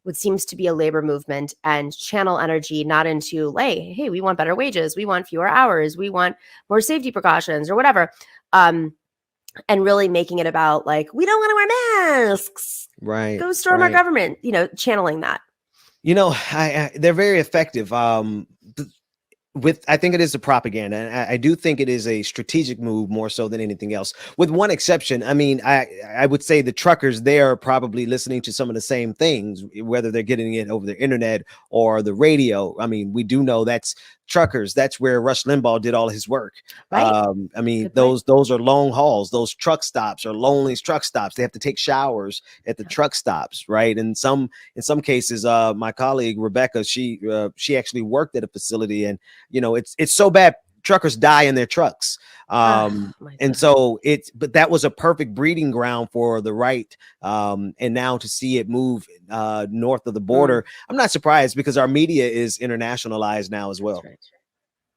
what seems to be a labor movement and channel energy not into, hey, we want better wages, we want fewer hours, we want more safety precautions or whatever, and really making it about, like, we don't want to wear masks, right? Go storm our government, channeling that. They're very effective. I think it is a propaganda, and I do think it is a strategic move more so than anything else, with one exception. I mean, I would say the truckers, they are probably listening to some of the same things, whether they're getting it over the internet or the radio. I mean, we do know that's truckers. That's where Rush Limbaugh did all his work. Right. I mean, those are long hauls. Those truck stops are lonely truck stops. They have to take showers at the truck stops, right? And in some cases, my colleague Rebecca, she actually worked at a facility, and it's so bad truckers die in their trucks. And so but that was a perfect breeding ground for the right. And now to see it move north of the border, I'm not surprised, because our media is internationalized now as well.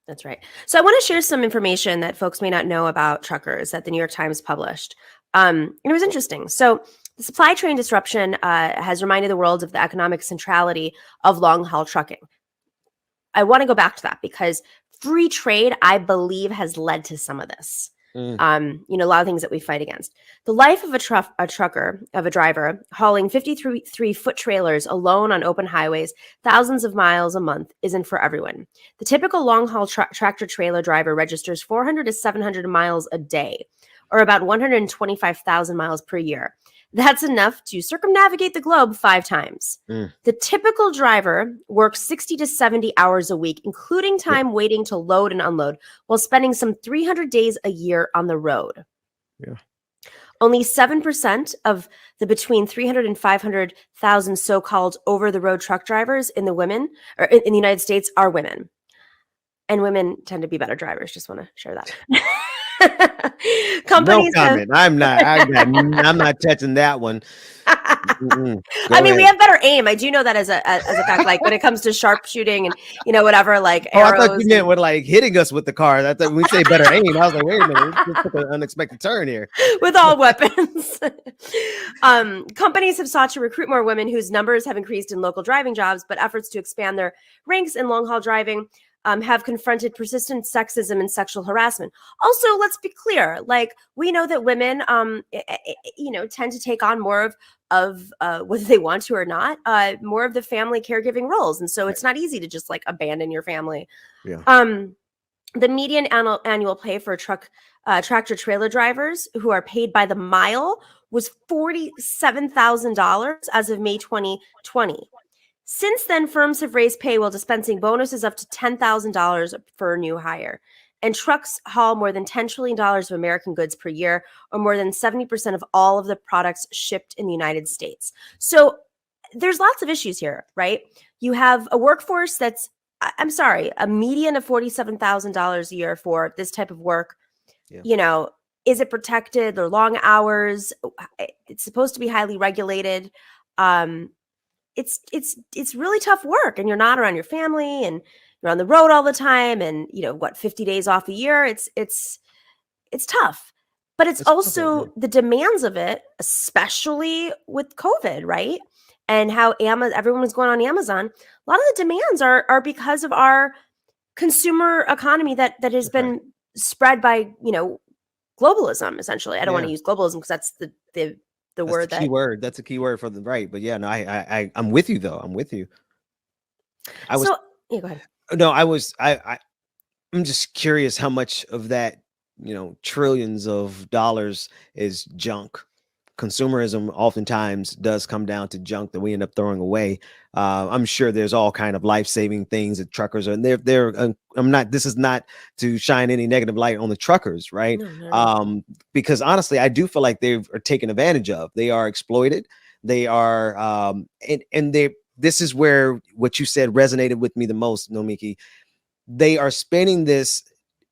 That's right. So I want to share some information that folks may not know about truckers that the New York Times published. And it was interesting. So the supply chain disruption has reminded the world of the economic centrality of long haul trucking. I want to go back to that because free trade, I believe, has led to some of this. A lot of things that we fight against. The life of a driver hauling 53-foot trailers alone on open highways, thousands of miles a month, isn't for everyone. The typical long-haul tractor trailer driver registers 400 to 700 miles a day, or about 125,000 miles per year. That's enough to circumnavigate the globe 5 times. The typical driver works 60 to 70 hours a week, including time waiting to load and unload, while spending some 300 days a year on the road. Only 7% of the between 300 and 500,000 so-called over-the-road truck drivers in the United States are women. And women tend to be better drivers. Just want to share that. Companies No comment. I'm not touching that one. I mean, we have better aim. I do know that as a fact. Like when it comes to sharpshooting and whatever, like Oh, I arrows. thought you meant with like hitting us with the car. I thought when we say better aim, I was like, wait a minute, this took an unexpected turn here. With all weapons. Companies have sought to recruit more women whose numbers have increased in local driving jobs, but efforts to expand their ranks in long haul driving have confronted persistent sexism and sexual harassment. Also, let's be clear, like we know that women, tend to take on more of whether they want to or not, more of the family caregiving roles. And so it's not easy to just like abandon your family. Yeah. The median annual pay for tractor trailer drivers who are paid by the mile was $47,000 as of May 2020. Since then, firms have raised pay while dispensing bonuses up to $10,000 for a new hire. And trucks haul more than $10 trillion of American goods per year, or more than 70% of all of the products shipped in the United States. So there's lots of issues here, right? You have a workforce that's, I'm sorry, a median of $47,000 a year for this type of work. Yeah. Is it protected? They're long hours. It's supposed to be highly regulated. It's really tough work, and you're not around your family, and you're on the road all the time, and 50 days off a year. It's tough, but it's also the demands of it, especially with COVID, right? And how everyone was going on Amazon. A lot of the demands are because of our consumer economy that has been spread by globalism. Essentially, I don't want to use globalism because that's the word key word. That's a key word for the right. But yeah, no, I'm with you though. I'm with you. Go ahead. No, I'm just curious how much of that, trillions of dollars is junk. Consumerism oftentimes does come down to junk that we end up throwing away. I'm sure there's all kind of life-saving things that truckers are, and this is not to shine any negative light on the truckers, right? No. Because honestly, I do feel like they are taken advantage of. They are exploited. They are, this is where what you said resonated with me the most, Nomiki. They are spending this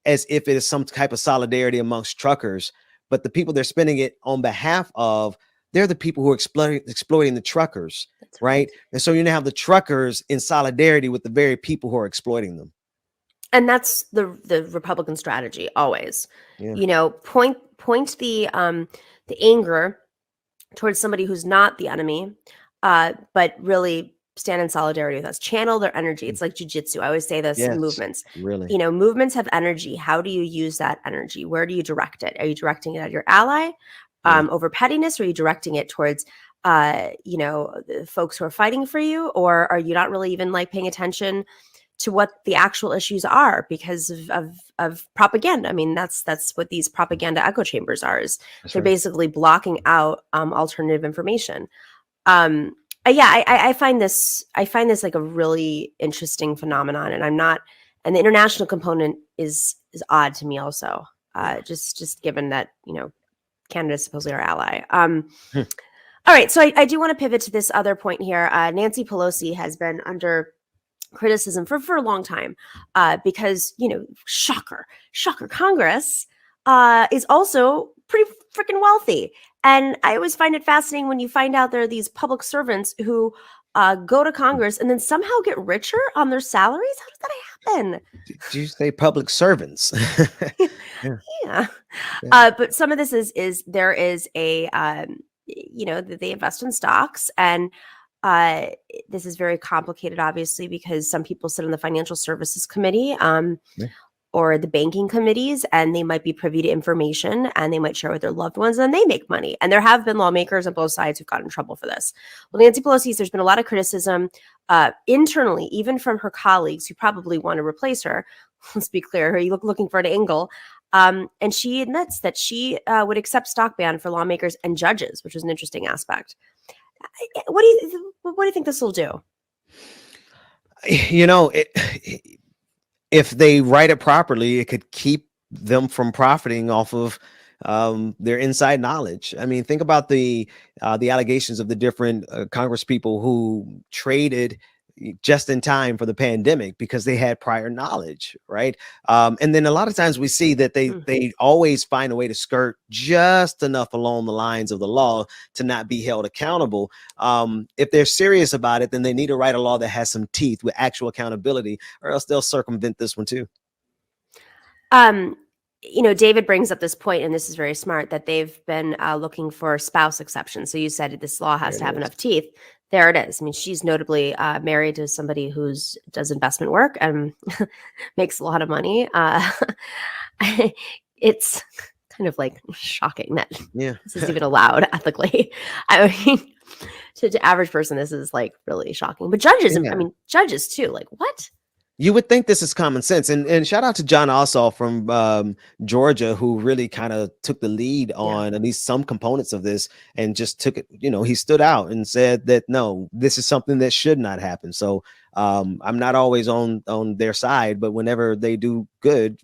as if it is some type of solidarity amongst truckers, but the people they're spending it on behalf of, they're the people who are exploiting the truckers, right? And so you now have the truckers in solidarity with the very people who are exploiting them. And that's the Republican strategy always. Yeah. Point the anger towards somebody who's not the enemy, but really stand in solidarity with us. Channel their energy. It's like jujitsu. I always say this in movements. Really, movements have energy. How do you use that energy? Where do you direct it? Are you directing it at your ally over pettiness? Or are you directing it towards the folks who are fighting for you? Or are you not really even like paying attention to what the actual issues are because of propaganda? I mean, that's what these propaganda echo chambers are. They're basically blocking out alternative information. I find this like a really interesting phenomenon, and the international component is odd to me also. Just given that Canada is supposedly our ally. All right, so I do want to pivot to this other point here. Nancy Pelosi has been under criticism for a long time because shocker, Congress is also pretty freaking wealthy. And I always find it fascinating when you find out there are these public servants who go to Congress and then somehow get richer on their salaries. How does that happen? Did you say public servants? Yeah. But some of this is there is a, they invest in stocks, and this is very complicated, obviously, because some people sit on the Financial Services Committee or the banking committees, and they might be privy to information, and they might share with their loved ones, and they make money. And there have been lawmakers on both sides who've gotten in trouble for this. Well, Nancy Pelosi, there's been a lot of criticism internally, even from her colleagues who probably want to replace her. Let's be clear, are you looking for an angle? And she admits that she would accept stock ban for lawmakers and judges, which is an interesting aspect. What do you think this will do? If they write it properly, it could keep them from profiting off of their inside knowledge. I mean, think about the allegations of the different Congress people who traded just in time for the pandemic because they had prior knowledge, right? And then a lot of times we see that they always find a way to skirt just enough along the lines of the law to not be held accountable. If they're serious about it, then they need to write a law that has some teeth with actual accountability, or else they'll circumvent this one too. David brings up this point, and this is very smart, that they've been looking for spouse exceptions. So you said this law has to have enough teeth. There it is. I mean, she's notably married to somebody who does investment work and makes a lot of money. It's kind of like shocking that this is even allowed ethically. I mean, to the average person, this is like really shocking. But judges, I mean, judges too, like what? You would think this is common sense. And shout out to John Ossoff from Georgia, who really kind of took the lead on at least some components of this and just took it. He stood out and said that, no, this is something that should not happen. So I'm not always on their side, but whenever they do good,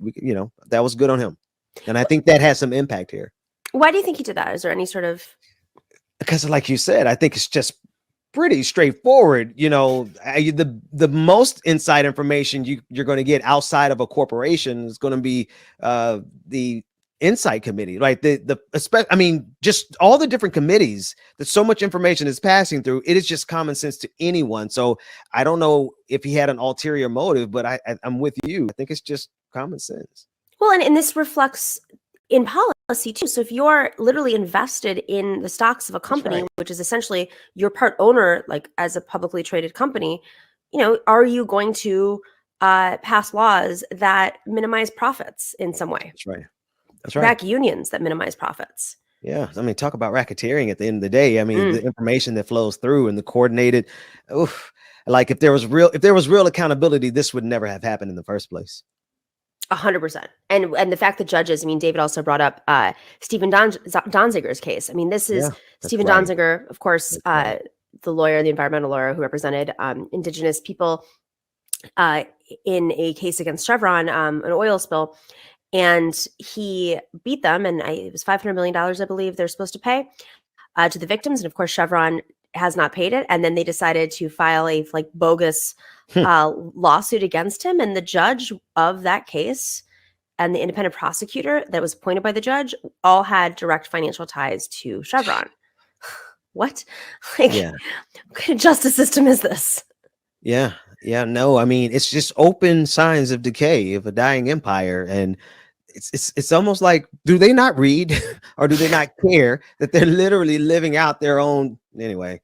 that was good on him. And I think that has some impact here. Why do you think he did that? Is there any sort of... Because like you said, I think it's just pretty straightforward. The most inside information you're going to get outside of a corporation is going to be the insight committee, right? Just all the different committees that so much information is passing through. It is just common sense to anyone. So I don't know if he had an ulterior motive, but I'm with you. I think it's just common sense. Well, and this reflects in policy too. So if you're literally invested in the stocks of a company, which is essentially you're part owner, like as a publicly traded company, are you going to pass laws that minimize profits in some way? That's right. Back unions that minimize profits. Yeah. I mean, talk about racketeering at the end of the day. I mean, the information that flows through and the coordinated, like if there was real accountability, this would never have happened in the first place. 100%. And the fact that judges, I mean, David also brought up Stephen Donziger's case. I mean, this is Stephen Donziger, of course, the lawyer, the environmental lawyer who represented indigenous people in a case against Chevron, an oil spill. And he beat them, and it was $500 million, I believe, they're supposed to pay to the victims. And of course, Chevron has not paid it. And then they decided to file a bogus lawsuit against him. And the judge of that case and the independent prosecutor that was appointed by the judge all had direct financial ties to Chevron. What? What kind of justice system is this? Yeah. No, I mean, it's just open signs of decay of a dying empire. And it's almost like, do they not read or do they not care that they're literally living out their own? Anyway,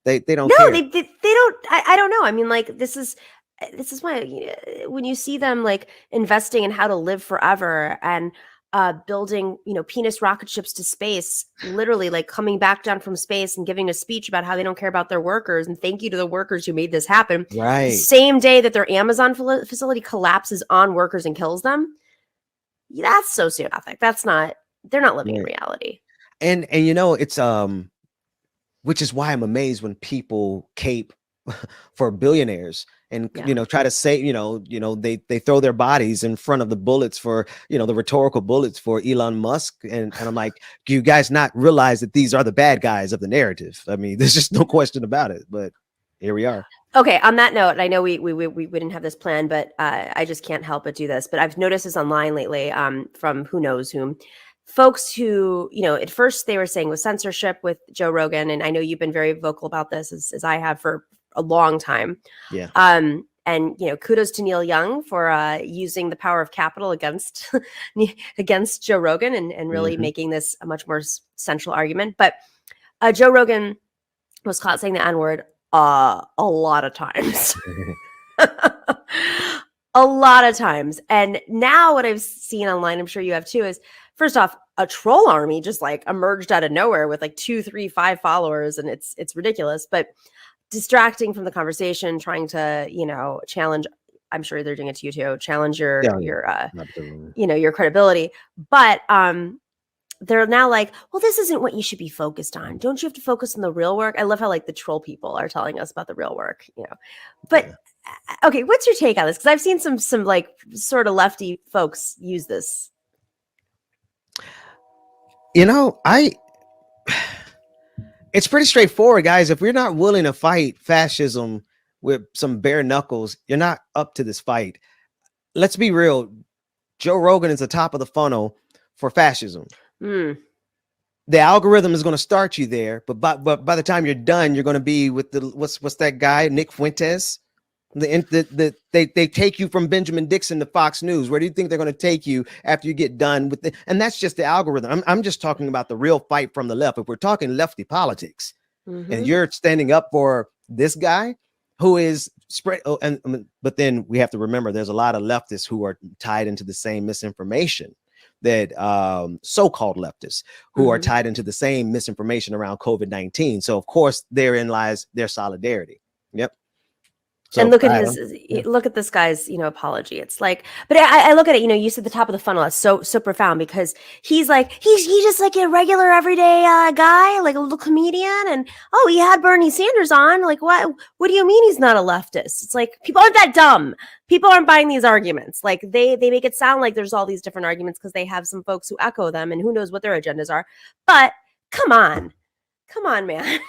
they don't care. They don't. I don't know. I mean, this is why when you see them investing in how to live forever and building, penis rocket ships to space, literally coming back down from space and giving a speech about how they don't care about their workers and thank you to the workers who made this happen. Right. Same day that their Amazon facility collapses on workers and kills them. That's sociopathic. They're not living in reality. And it's which is why I'm amazed when people cape for billionaires and try to say they throw their bodies in front of the bullets for the rhetorical bullets for Elon Musk, and I'm like, do you guys not realize that these are the bad guys of the narrative? I mean, there's just no question about it. But here we are. Okay, on that note, I know we didn't have this plan, but I just can't help but do this. But I've noticed this online lately from who knows whom. Folks who, at first they were saying with censorship with Joe Rogan, and I know you've been very vocal about this as I have for a long time. Yeah. And kudos to Neil Young for using the power of capital against Joe Rogan and really making this a much more central argument. But Joe Rogan was caught saying the N-word a lot of times. A lot of times. And now what I've seen online, I'm sure you have too, is first off, a troll army just emerged out of nowhere with 2, 3, 5 followers. And it's ridiculous, but distracting from the conversation, trying to, challenge, I'm sure they're doing it to you too, challenge your credibility. But they're now well, this isn't what you should be focused on. Don't you have to focus on the real work? I love how the troll people are telling us about the real work, But okay, what's your take on this? Because I've seen some sort of lefty folks use this. It's pretty straightforward, guys. If we're not willing to fight fascism with some bare knuckles, you're not up to this fight. Let's be real. Joe Rogan is the top of the funnel for fascism. The algorithm is going to start you there, but by the time you're done, you're going to be with the what's that guy, Nick Fuentes? They take you from Benjamin Dixon to Fox News. Where do you think they're going to take you after you get done with it? And that's just the algorithm. I'm just talking about the real fight from the left. If we're talking lefty politics, and you're standing up for this guy who is spread, but then we have to remember there's a lot of leftists who are tied into the same misinformation that so-called leftists who are tied into the same misinformation around COVID-19. So of course therein lies their solidarity. Yep. So and look at look at this guy's, apology. It's like, but I look at it, you said the top of the funnel. That's so profound because he's just like a regular everyday guy, like a little comedian. And he had Bernie Sanders on. Like, what do you mean he's not a leftist? It's like, people aren't that dumb. People aren't buying these arguments. Like they make it sound like there's all these different arguments because they have some folks who echo them and who knows what their agendas are. But come on, man.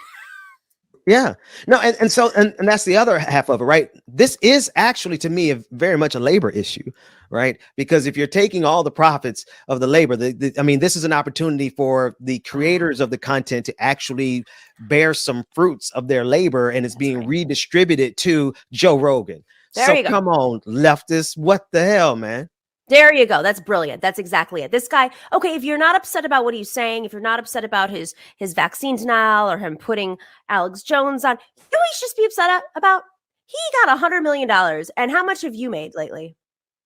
Yeah, no, and so that's the other half of it, right? This is actually, to me, very much a labor issue, right? Because if you're taking all the profits of the labor, this is an opportunity for the creators of the content to actually bear some fruits of their labor, and it's being redistributed to Joe Rogan. There you go. Come on, leftists, what the hell, man? There you go. That's brilliant. That's exactly it. This guy, okay, if you're not upset about what he's saying, if you're not upset about his vaccine denial or him putting Alex Jones on, you know what you should just be upset about? He got $100 million. And how much have you made lately?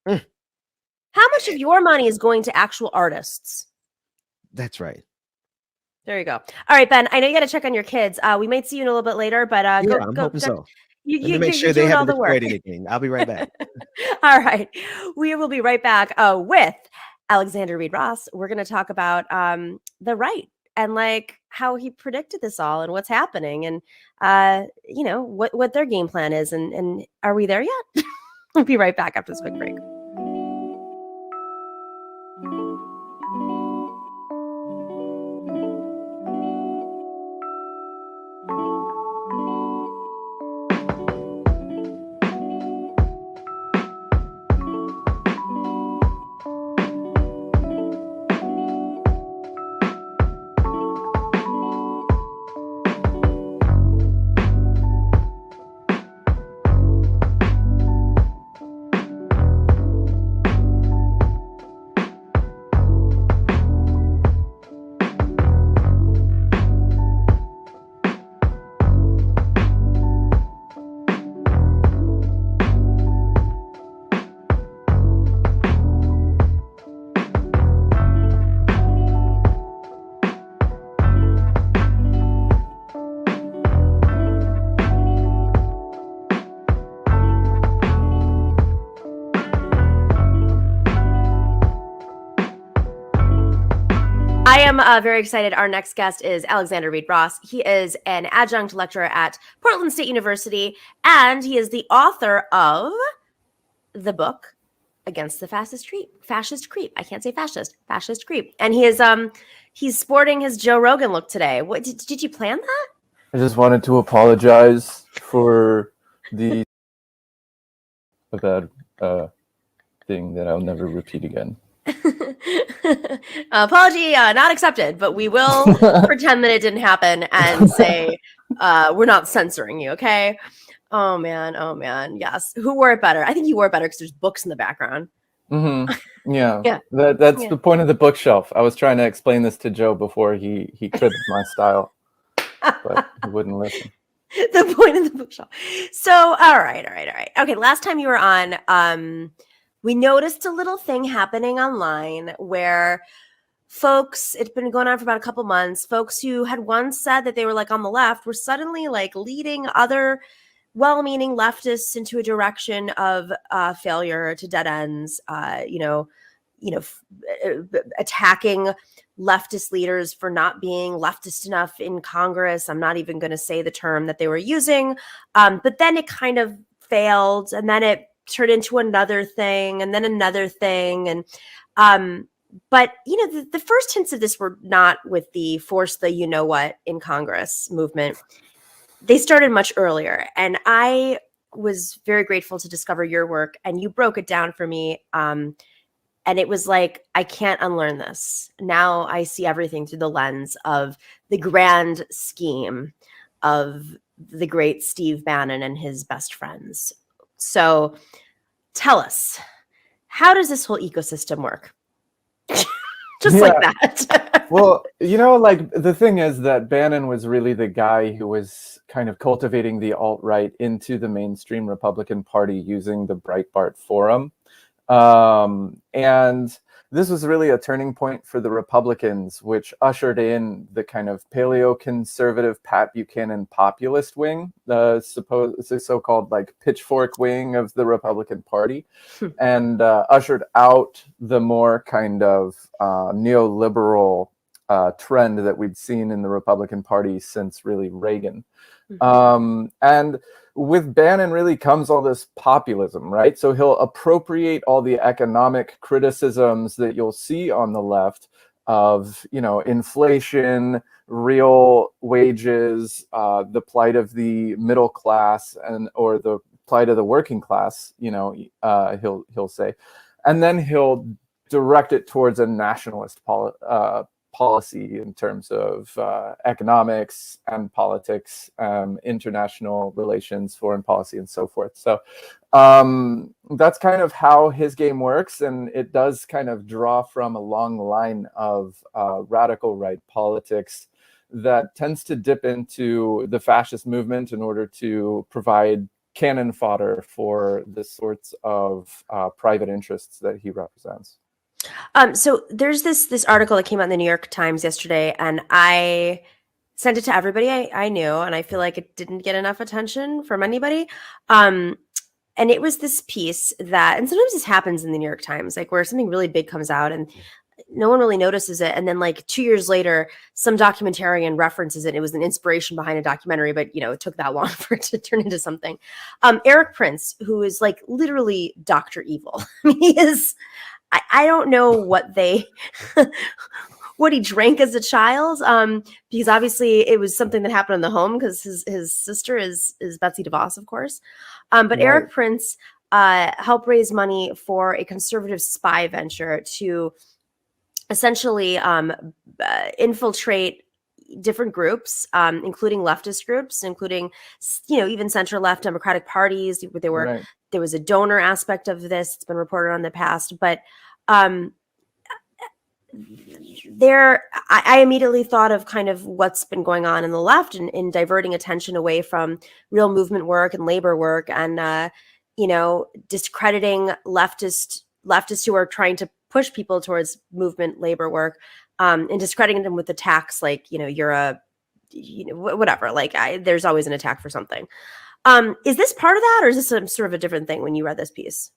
How much of your money is going to actual artists? That's right. There you go. All right, Ben, I know you got to check on your kids. We might see you in a little bit later, but I'm hoping so. Let me make sure they haven't destroyed anything. I'll be right back. All right. We will be right back with Alexander Reid Ross. We're going to talk about the right and like how he predicted this all and what's happening and, what their game plan is. And are we there yet? We'll be right back after this quick break. I am very excited. Our next guest is Alexander Reid Ross. He is an adjunct lecturer at Portland State University, and he is the author of the book Against the Fascist Creep. I can't say fascist creep. And he is he's sporting his Joe Rogan look today. What did you plan that? I just wanted to apologize for the bad thing that I'll never repeat again. Apology not accepted, but we will pretend that it didn't happen and say we're not censoring you, okay? Oh man, yes. Who wore it better? I think you wore it better because there's books in the background. Yeah. Yeah. That's the point of the bookshelf. I was trying to explain this to Joe before he cribbed my style, but he wouldn't listen. The point of the bookshelf. So, all right. Okay, last time you were on, we noticed a little thing happening online where folks, it's been going on for about a couple months, folks who had once said that they were like on the left were suddenly like leading other well-meaning leftists into a direction of failure, to dead ends, attacking leftist leaders for not being leftist enough in Congress. I'm not even going to say the term that they were using, but then it kind of failed, and then it turned into another thing, and then another thing, and but the first hints of this were not with the force the you know what in Congress movement. They started much earlier, and I was very grateful to discover your work, and you broke it down for me. And it was like, I can't unlearn this. Now I see everything through the lens of the grand scheme of the great Steve Bannon and his best friends. So tell us, how does this whole ecosystem work? Just like that. Well, like the thing is that Bannon was really the guy who was kind of cultivating the alt-right into the mainstream Republican Party using the Breitbart Forum. And this was really a turning point for the Republicans, which ushered in the kind of paleo-conservative Pat Buchanan populist wing, the so-called like pitchfork wing of the Republican Party, and ushered out the more kind of neoliberal trend that we'd seen in the Republican Party since really Reagan. And with Bannon really comes all this populism, right? So he'll appropriate all the economic criticisms that you'll see on the left of, inflation, real wages, the plight of the middle class, or the plight of the working class, he'll say, and then he'll direct it towards a nationalist policy in terms of economics and politics, international relations, foreign policy, and so forth. So that's kind of how his game works, and it does kind of draw from a long line of radical right politics that tends to dip into the fascist movement in order to provide cannon fodder for the sorts of private interests that he represents. So there's this article that came out in the New York Times yesterday, and I sent it to everybody I knew, and I feel like it didn't get enough attention from anybody. And it was this piece that, and sometimes this happens in the New York Times, like where something really big comes out and no one really notices it. And then like 2 years later, some documentarian references it. It was an inspiration behind a documentary, but it took that long for it to turn into something. Erik Prince, who is like literally Dr. Evil. I mean, he is... I don't know what what he drank as a child, because obviously it was something that happened in the home, because his sister is Betsy DeVos, of course. But right. Erik Prince helped raise money for a conservative spy venture to essentially infiltrate different groups, including leftist groups, including even center left Democratic parties. There was a donor aspect of this. It's been reported on in the past, but I immediately thought of kind of what's been going on in the left in diverting attention away from real movement work and labor work, and discrediting leftists who are trying to push people towards movement labor work, and discrediting them with attacks like you're a whatever. Like there's always an attack for something. Is this part of that, or is this some sort of a different thing when you read this piece?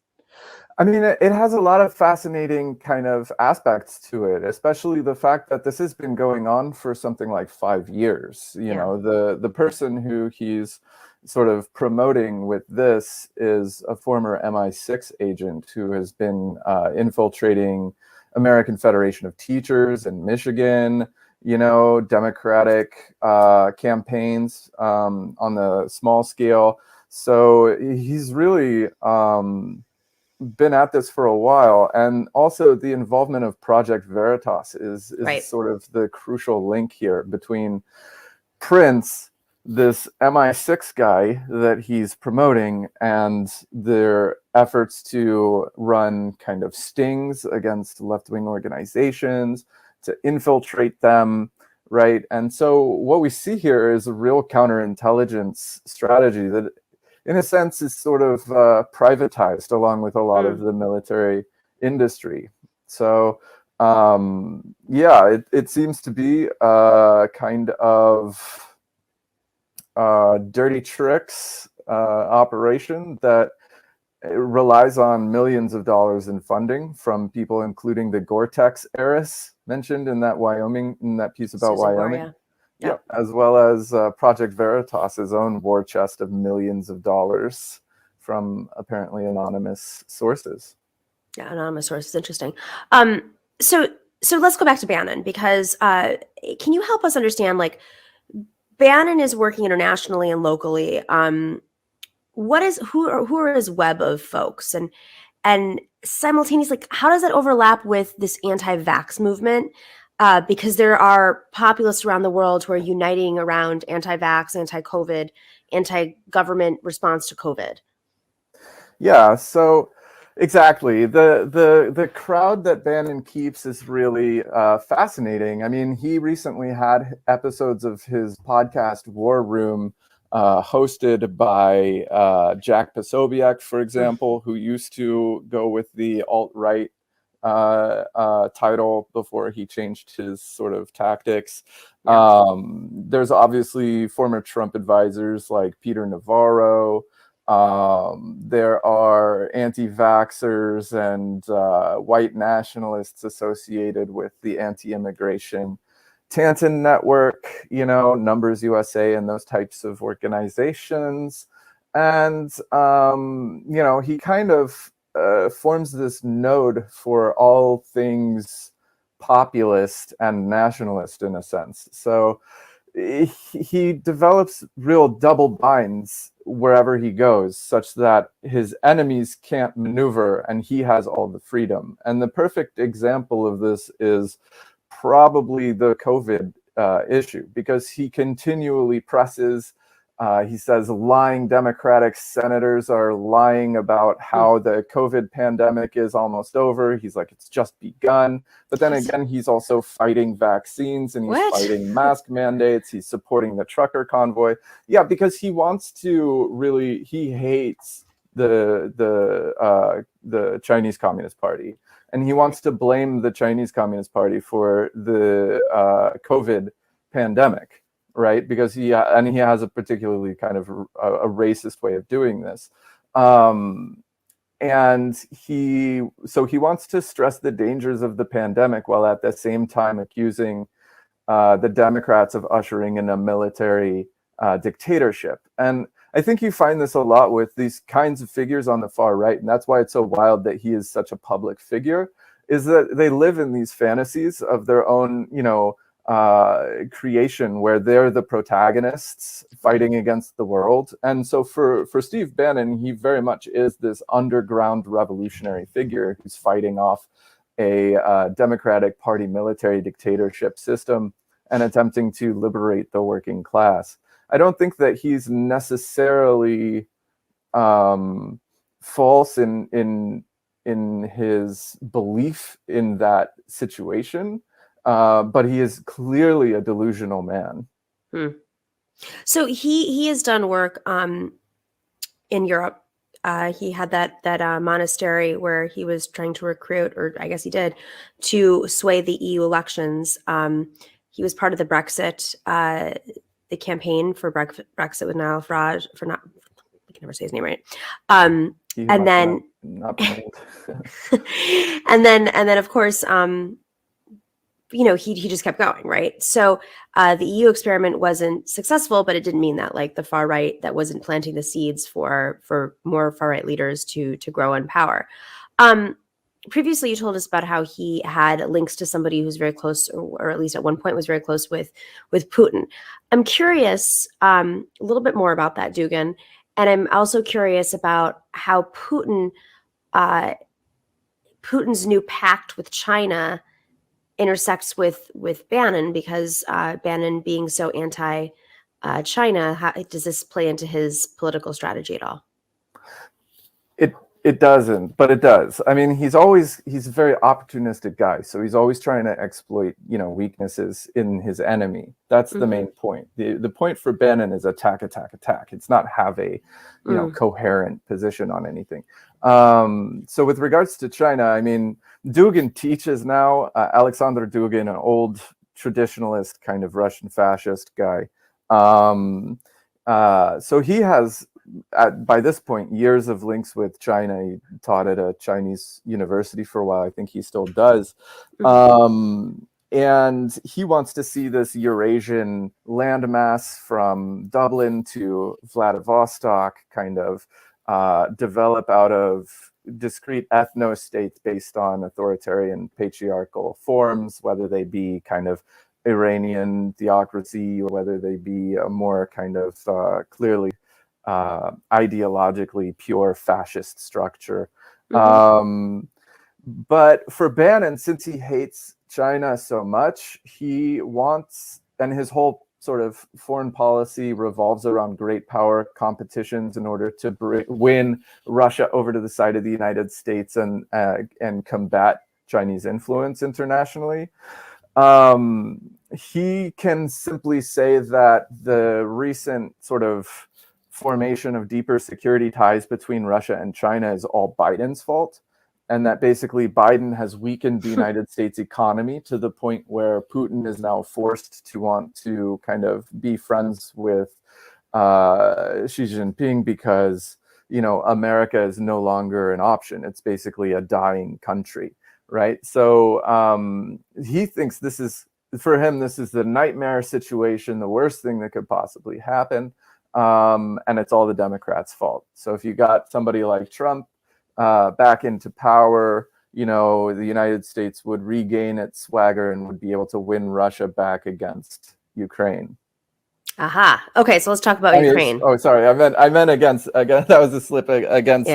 I mean, it has a lot of fascinating kind of aspects to it, especially the fact that this has been going on for something like 5 years. The person who he's sort of promoting with this is a former MI6 agent who has been infiltrating American Federation of Teachers in Michigan, Democratic campaigns on the small scale. So he's really been at this for a while. And also the involvement of Project Veritas is right. Sort of the crucial link here between Prince, this MI6 guy that he's promoting, and their efforts to run kind of stings against left-wing organizations, to infiltrate them, right? And so what we see here is a real counterintelligence strategy that, in a sense, is sort of privatized along with a lot of the military industry. So, it seems to be a kind of dirty tricks operation that relies on millions of dollars in funding from people, including the Gore-Tex heiress mentioned in that piece about Susan Wyoming. Yeah, as well as Project Veritas's own war chest of millions of dollars from apparently anonymous sources. Yeah, anonymous sources. Interesting. So let's go back to Bannon, because can you help us understand, like, Bannon is working internationally and locally. who are his web of folks, and simultaneously, how does that overlap with this anti-vax movement? Because there are populists around the world who are uniting around anti-vax, anti-COVID, anti-government response to COVID. Yeah, so exactly. The crowd that Bannon keeps is really fascinating. I mean, he recently had episodes of his podcast War Room hosted by Jack Posobiec, for example, who used to go with the alt-right title before he changed his sort of tactics. There's obviously former Trump advisors like Peter Navarro. There are anti-vaxxers and white nationalists associated with the anti-immigration Tantan Network, Numbers USA and those types of organizations. And, he kind of forms this node for all things populist and nationalist in a sense. So he develops real double binds wherever he goes, such that his enemies can't maneuver and he has all the freedom. And the perfect example of this is probably the COVID issue, because he continually presses. He says lying Democratic senators are lying about how the COVID pandemic is almost over. He's like, it's just begun. But then again, he's also fighting vaccines and he's fighting mask mandates. He's supporting the trucker convoy. Yeah, because he wants to really, he hates the Chinese Communist Party. And he wants to blame the Chinese Communist Party for the COVID pandemic. Right, because he has a particularly kind of a racist way of doing this, and he wants to stress the dangers of the pandemic while at the same time accusing the Democrats of ushering in a military dictatorship. And I think you find this a lot with these kinds of figures on the far right, and that's why it's so wild that he is such a public figure, is that they live in these fantasies of their own, creation where they're the protagonists fighting against the world. And so for Steve Bannon, he very much is this underground revolutionary figure who's fighting off a Democratic Party military dictatorship system and attempting to liberate the working class. I don't think that he's necessarily false in his belief in that situation. But he is clearly a delusional man. So he has done work in Europe. He had that monastery where he was trying to recruit, or I guess he did, to sway the EU elections. He was part of the Brexit, the campaign for Brexit with Nigel Farage. I can never say his name right. And then, and then of course. He just kept going, right? So the EU experiment wasn't successful, but it didn't mean that like the far right that wasn't planting the seeds for more far right leaders to grow in power. Previously, you told us about how he had links to somebody who's very close, or at least at one point was very close with Putin. I'm curious a little bit more about that, Dugan, and I'm also curious about how Putin's new pact with China intersects with Bannon, because Bannon being so anti-China, how does this play into his political strategy at all? It doesn't, but it does. I mean, he's a very opportunistic guy, so he's always trying to exploit, weaknesses in his enemy. That's the main point. The point for Bannon is attack. It's not have a, coherent position on anything. So with regards to China, I mean, Dugin teaches now, Alexander Dugin, an old traditionalist kind of Russian fascist guy. So he has, by this point, years of links with China. He taught at a Chinese university for a while. I think he still does. And he wants to see this Eurasian landmass from Dublin to Vladivostok kind of develop out of discrete ethno-states based on authoritarian patriarchal forms, whether they be kind of Iranian theocracy or whether they be a more kind of clearly ideologically pure fascist structure. But for Bannon, since he hates China so much, he wants, and his whole sort of foreign policy revolves around great power competitions in order to win Russia over to the side of the United States and combat Chinese influence internationally. He can simply say that the recent sort of formation of deeper security ties between Russia and China is all Biden's fault, and that basically Biden has weakened the United States economy to the point where Putin is now forced to want to kind of be friends with Xi Jinping because, you know, America is no longer an option. It's basically a dying country, right? So he thinks this is, for him, this is the nightmare situation, the worst thing that could possibly happen. And it's all the Democrats' fault. So if you got somebody like Trump back into power, you know, the United States would regain its swagger and would be able to win Russia back against Ukraine. Aha. Okay, so let's talk about Ukraine. Oh, sorry. I meant against that was a slip against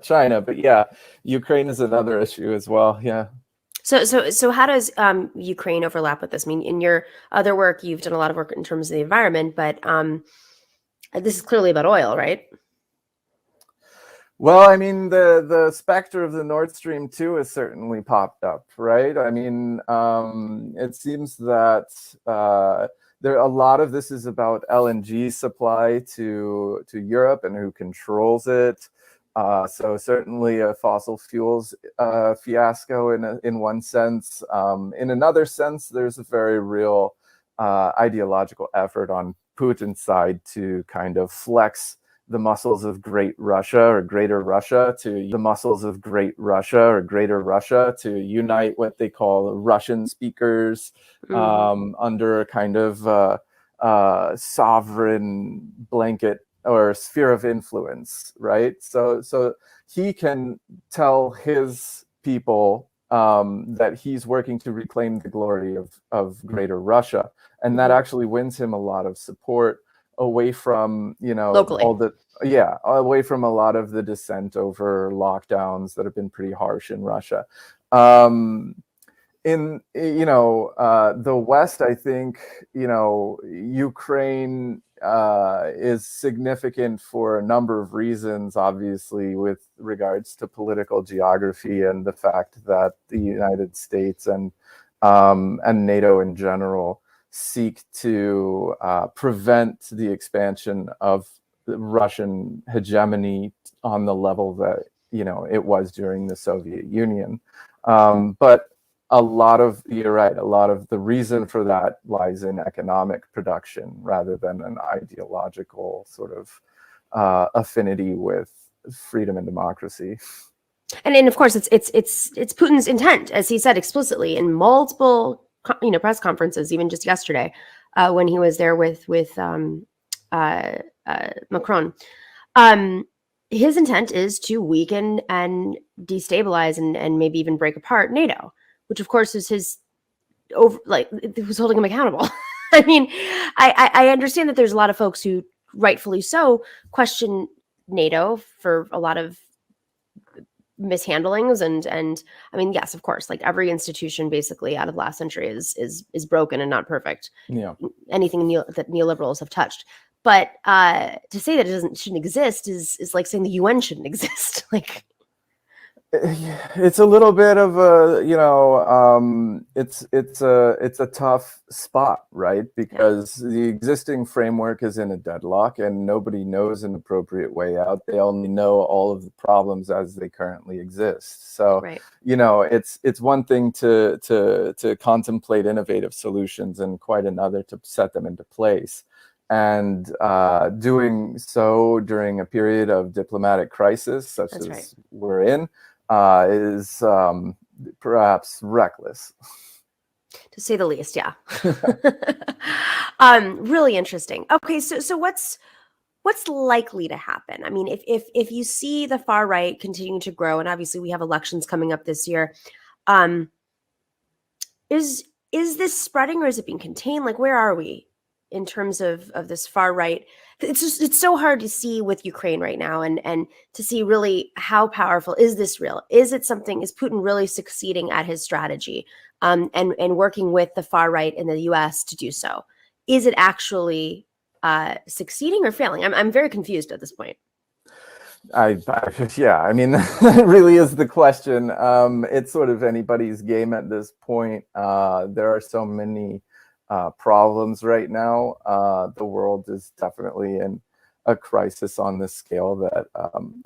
China, but yeah, Ukraine is another issue as well. Yeah. So how does Ukraine overlap with this? I mean, in your other work, you've done a lot of work in terms of the environment, but this is clearly about oil, right? Well, I mean, the specter of the Nord Stream 2 has certainly popped up, right? I mean, it seems that a lot of this is about LNG supply to Europe and who controls it. So certainly a fossil fuels fiasco in one sense. In another sense, there's a very real ideological effort on Putin's side to kind of flex the muscles of Great Russia or Greater Russia to the muscles of Great Russia or Greater Russia to unite what they call Russian speakers under a kind of sovereign blanket or sphere of influence, right? So he can tell his people that he's working to reclaim the glory of Greater Russia, and that actually wins him a lot of support away from, you know, locally. Away from a lot of the dissent over lockdowns that have been pretty harsh in Russia. In the West, I think, you know, Ukraine is significant for a number of reasons, obviously, with regards to political geography and the fact that the United States and NATO in general seek to prevent the expansion of the Russian hegemony on the level that, you know, it was during the Soviet Union. But you're right, a lot of the reason for that lies in economic production rather than an ideological sort of affinity with freedom and democracy. And of course, it's Putin's intent, as he said explicitly in multiple press conferences, even just yesterday, when he was there with Macron. His intent is to weaken and destabilize and maybe even break apart NATO, which of course is his who's holding him accountable. I mean, I understand that there's a lot of folks who rightfully so question NATO for a lot of mishandlings and I mean, yes, of course, like every institution basically out of the last century is broken and not perfect. Yeah. Anything that neoliberals have touched. But to say that it shouldn't exist is like saying the UN shouldn't exist. Like, it's a little bit of a, you know, it's a tough spot, right? Because the existing framework is in a deadlock and nobody knows an appropriate way out. They only know all of the problems as they currently exist. So, right. You know, it's one thing to contemplate innovative solutions and quite another to set them into place. And doing so during a period of diplomatic crisis, such That's as right. we're in, is perhaps reckless, to say the least. Yeah. Really interesting. Okay, so what's likely to happen? I mean, if you see the far right continuing to grow, and obviously we have elections coming up this year, is this spreading or is it being contained? Like, where are we in terms of this far right it's so hard to see with Ukraine right now, and to see really how powerful is this real? Is Putin really succeeding at his strategy, and working with the far right in the U.S. to do so? Is it actually succeeding or failing? I'm very confused at this point. Yeah, I mean, that really is the question. It's sort of anybody's game at this point. There are so many problems right now. The world is definitely in a crisis on this scale that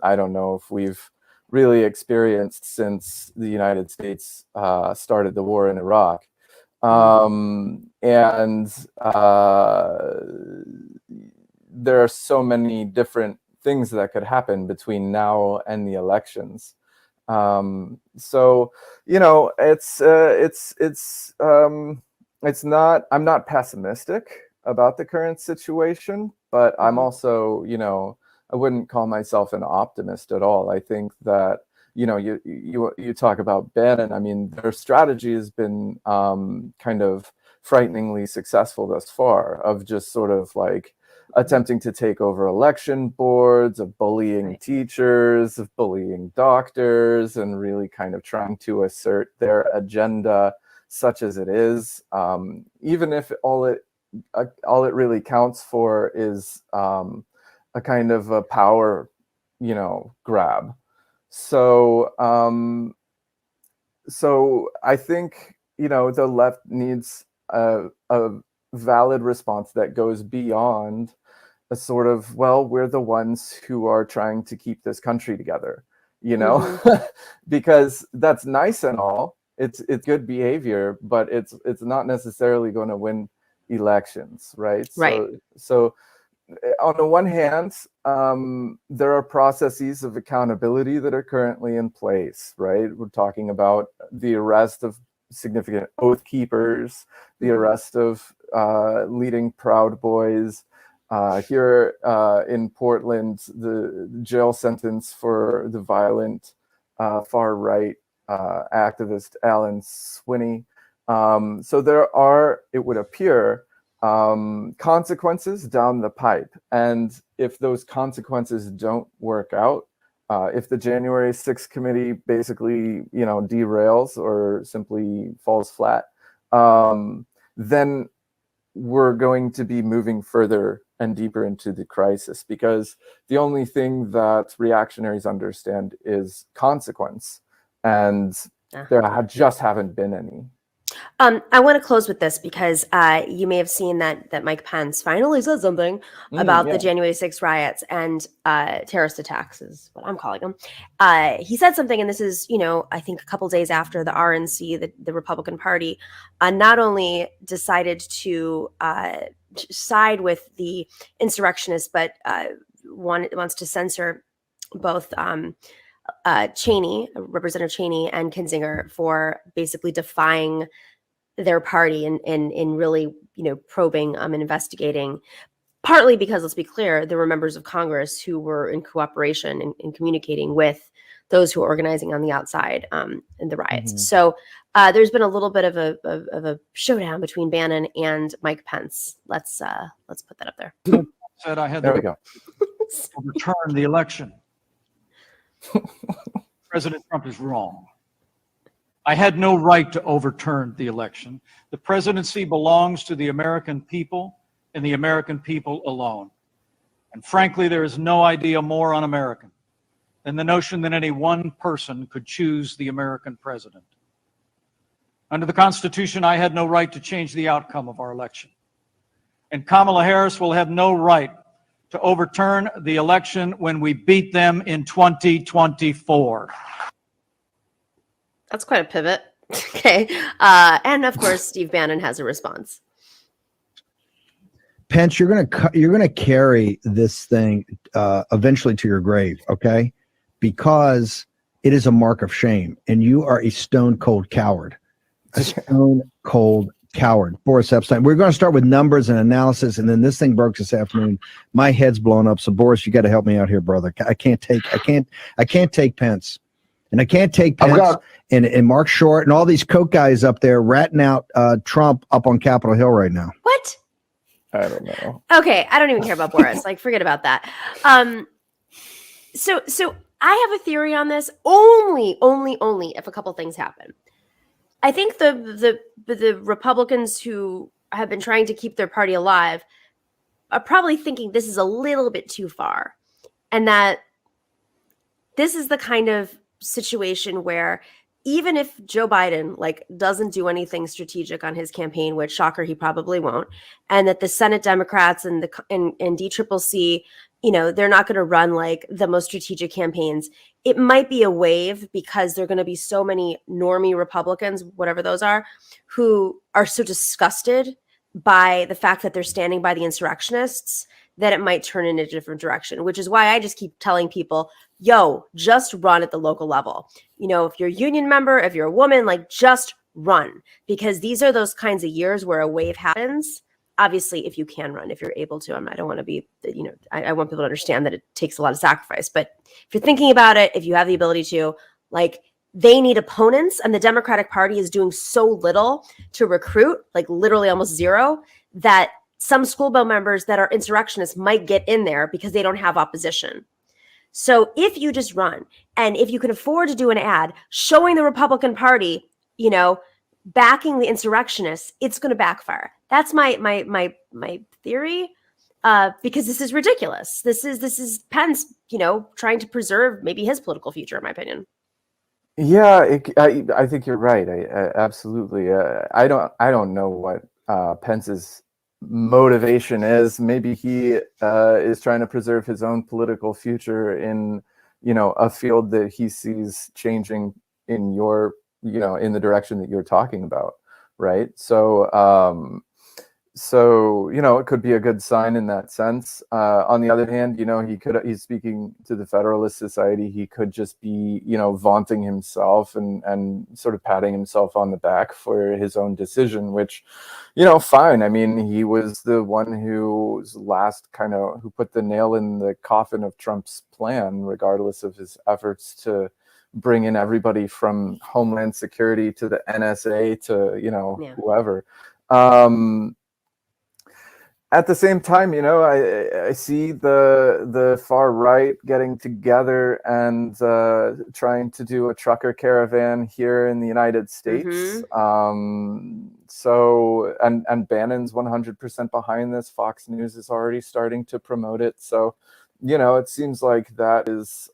I don't know if we've really experienced since the United States started the war in Iraq. There are so many different things that could happen between now and the elections. So, you know, I'm not pessimistic about the current situation, but I'm also, you know, I wouldn't call myself an optimist at all. I think that, you know, you talk about Bannon. I mean, their strategy has been kind of frighteningly successful thus far, of just sort of like attempting to take over election boards, of bullying teachers, of bullying doctors, and really kind of trying to assert their agenda, such as it is, even if all it really counts for is a kind of a power, you know, grab. So I think, you know, the left needs a valid response that goes beyond a sort of, well, we're the ones who are trying to keep this country together, you know, because that's nice and all. It's good behavior, but it's not necessarily going to win elections, right? So on the one hand, there are processes of accountability that are currently in place, right? We're talking about the arrest of significant oath keepers, the arrest of leading Proud Boys. Here in Portland, the jail sentence for the violent far-right activist Alan Swinney. So there are, it would appear, consequences down the pipe. And if those consequences don't work out, if the January 6th committee basically, you know, derails or simply falls flat, then we're going to be moving further and deeper into the crisis, because the only thing that reactionaries understand is consequence, and there just haven't been any. I want to close with this because you may have seen that Mike Pence finally said something about the January 6th riots and terrorist attacks is what I'm calling them. He said something, and this is, you know, I think a couple days after the RNC, the Republican Party, not only decided to side with the insurrectionists, but wants to censor both Representative Cheney and Kinzinger for basically defying their party and really, you know, probing and investigating, partly because, let's be clear, there were members of Congress who were in cooperation and communicating with those who were organizing on the outside in the riots. So there's been a little bit of a showdown between Bannon and Mike Pence. Let's put that up there. Said I had There we go. overturn the election. President Trump is wrong. I had no right to overturn the election. The presidency belongs to the American people and the American people alone. And frankly, there is no idea more un-American than the notion that any one person could choose the American president. Under the Constitution, I had no right to change the outcome of our election. And Kamala Harris will have no right to overturn the election when we beat them in 2024. That's quite a pivot. Okay. And of course, Steve Bannon has a response. Pence, you're gonna carry this thing eventually to your grave, okay? Because it is a mark of shame, and you are a stone cold coward. A stone cold coward. Boris Epstein. We're going to start with numbers and analysis, and then this thing broke this afternoon. My head's blown up. So Boris, you got to help me out here, brother. I can't take Pence, and I can't take Pence and Mark Short and all these coke guys up there ratting out Trump up on Capitol Hill right now. What? I don't know. Okay, I don't even care about Boris. Like, forget about that. So I have a theory on this. Only if a couple things happen. I think the Republicans who have been trying to keep their party alive are probably thinking this is a little bit too far, and that this is the kind of situation where even if Joe Biden like doesn't do anything strategic on his campaign, which shocker he probably won't, and that the Senate Democrats and DCCC, you know, they're not going to run like the most strategic campaigns. It might be a wave because there are going to be so many normie Republicans, whatever those are, who are so disgusted by the fact that they're standing by the insurrectionists that it might turn in a different direction, which is why I just keep telling people, yo, just run at the local level. You know, if you're a union member, if you're a woman, like just run, because these are those kinds of years where a wave happens. Obviously, if you can run, if you're able to, I don't want to be, you know, I want people to understand that it takes a lot of sacrifice. But if you're thinking about it, if you have the ability to, like, they need opponents, and the Democratic Party is doing so little to recruit, like literally almost zero, that some school bill members that are insurrectionists might get in there because they don't have opposition. So if you just run, and if you can afford to do an ad showing the Republican Party, you know, backing the insurrectionists, it's going to backfire. That's my theory, because this is ridiculous. This is Pence, you know, trying to preserve maybe his political future, in my opinion. Yeah, I think you're right. I absolutely. I don't know what Pence's motivation is. Maybe he is trying to preserve his own political future in, you know, a field that he sees changing in your, you know, in the direction that you're talking about, right? So, you know, it could be a good sign in that sense. On the other hand, you know, he's speaking to the Federalist Society. He could just be, you know, vaunting himself and sort of patting himself on the back for his own decision, which, you know, fine. I mean, he was the one who put the nail in the coffin of Trump's plan, regardless of his efforts to bring in everybody from Homeland Security to the NSA to, you know, whoever. At the same time, you know, I see the far right getting together and trying to do a trucker caravan here in the United States. Mm-hmm. So Bannon's 100% behind this. Fox News is already starting to promote it. So, you know, it seems like that is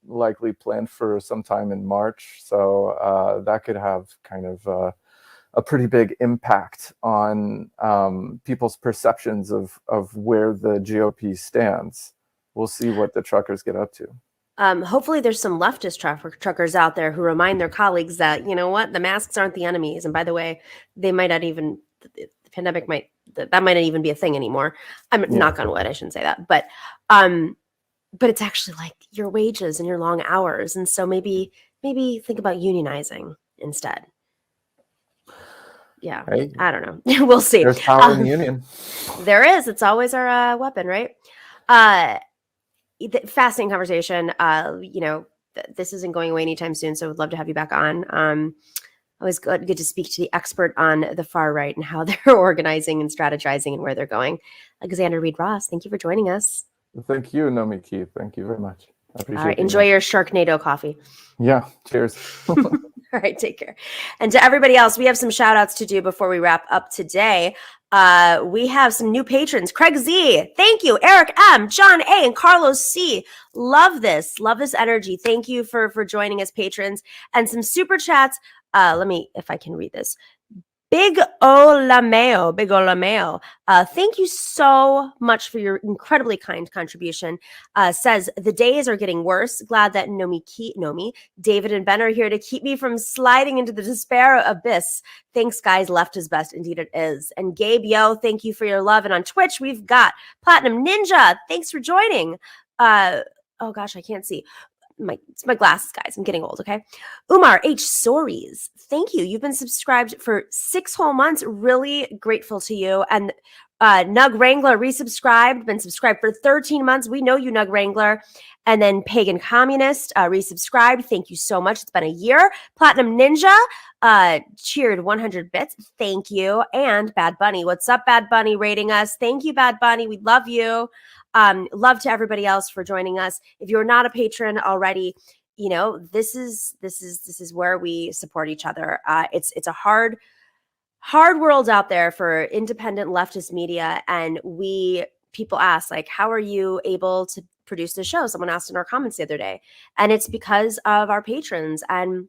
likely planned for sometime in March. So that could have kind of a pretty big impact on people's perceptions of where the GOP stands. We'll see what the truckers get up to. Hopefully there's some leftist truckers out there who remind their colleagues that, you know what, the masks aren't the enemies. And by the way, they might not even, the pandemic that might not even be a thing anymore. Knock on wood, I shouldn't say that. But it's actually like your wages and your long hours. And so maybe think about unionizing instead. Yeah, hey, I don't know. We'll see. There's power in the union. There is. It's always our weapon, right? Fascinating conversation. You know, this isn't going away anytime soon, so I'd love to have you back on. Always good to speak to the expert on the far right and how they're organizing and strategizing and where they're going. Alexander Reid Ross, thank you for joining us. Thank you, Nomi Keith. Thank you very much. I appreciate it. All right, enjoy your Sharknado coffee. Yeah, cheers. All right, take care. And to everybody else, we have some shout outs to do before we wrap up today. We have some new patrons. Craig Z, thank you. Erik M, John A, and Carlos C. Love this energy. Thank you for joining us, patrons. And some super chats. Let me, if I can read this. Big Olameo. Thank you so much for your incredibly kind contribution. Says, the days are getting worse. Glad that Nomi, David, and Ben are here to keep me from sliding into the despair abyss. Thanks, guys. Left is best. Indeed it is. And Gabe, yo, thank you for your love. And on Twitch, we've got Platinum Ninja. Thanks for joining. Oh, gosh, I can't see. It's my glasses, guys. I'm getting old, okay? Umar H. Sories, thank you. You've been subscribed for 6 whole months. Really grateful to you. And Nug Wrangler resubscribed, been subscribed for 13 months. We know you, Nug Wrangler. And then Pagan Communist resubscribed. Thank you so much. It's been a year. Platinum Ninja cheered 100 bits. Thank you. And Bad Bunny. What's up, Bad Bunny, rating us? Thank you, Bad Bunny. We love you. Love to everybody else for joining us. If you're not a patron already, you know, this is where we support each other. It's a hard world out there for independent leftist media. And people ask, like, how are you able to produce the show? Someone asked in our comments the other day. And it's because of our patrons. And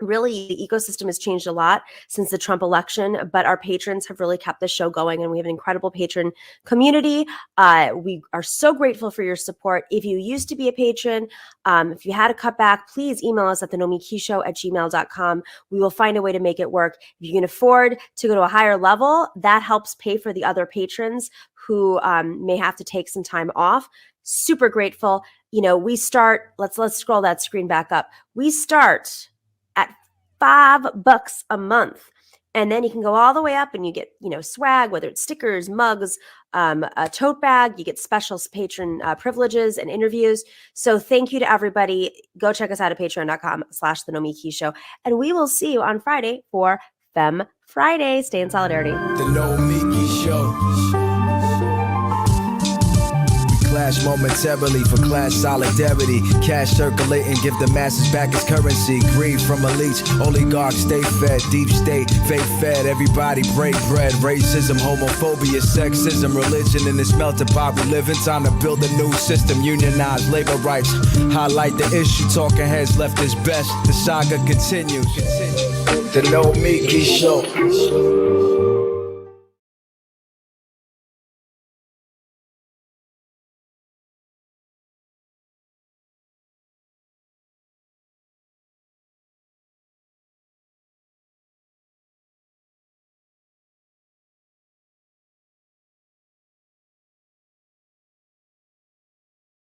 really, the ecosystem has changed a lot since the Trump election, but our patrons have really kept the show going, and we have an incredible patron community. We are so grateful for your support. If you used to be a patron, if you had a cutback, please email us at thenomikishow@gmail.com. We will find a way to make it work. If you can afford to go to a higher level, that helps pay for the other patrons who may have to take some time off. Super grateful. You know, we start, let's scroll that screen back up. We start at $5 a month. And then you can go all the way up and you get, you know, swag, whether it's stickers, mugs, a tote bag, you get special patron privileges and interviews. So thank you to everybody. Go check us out at patreon.com/The Nomiki Show. And we will see you on Friday for Femme Friday. Stay in solidarity. The Nomiki Show. Clash momentarily for class solidarity. Cash circulating, give the masses back its currency. Greed from elites, oligarchs stay fed. Deep state, fake fed, everybody break bread. Racism, homophobia, sexism, religion in this melting pot we live in. Time to build a new system, unionize labor rights. Highlight the issue, talking heads left is best. The saga continues. The Nomiki Show.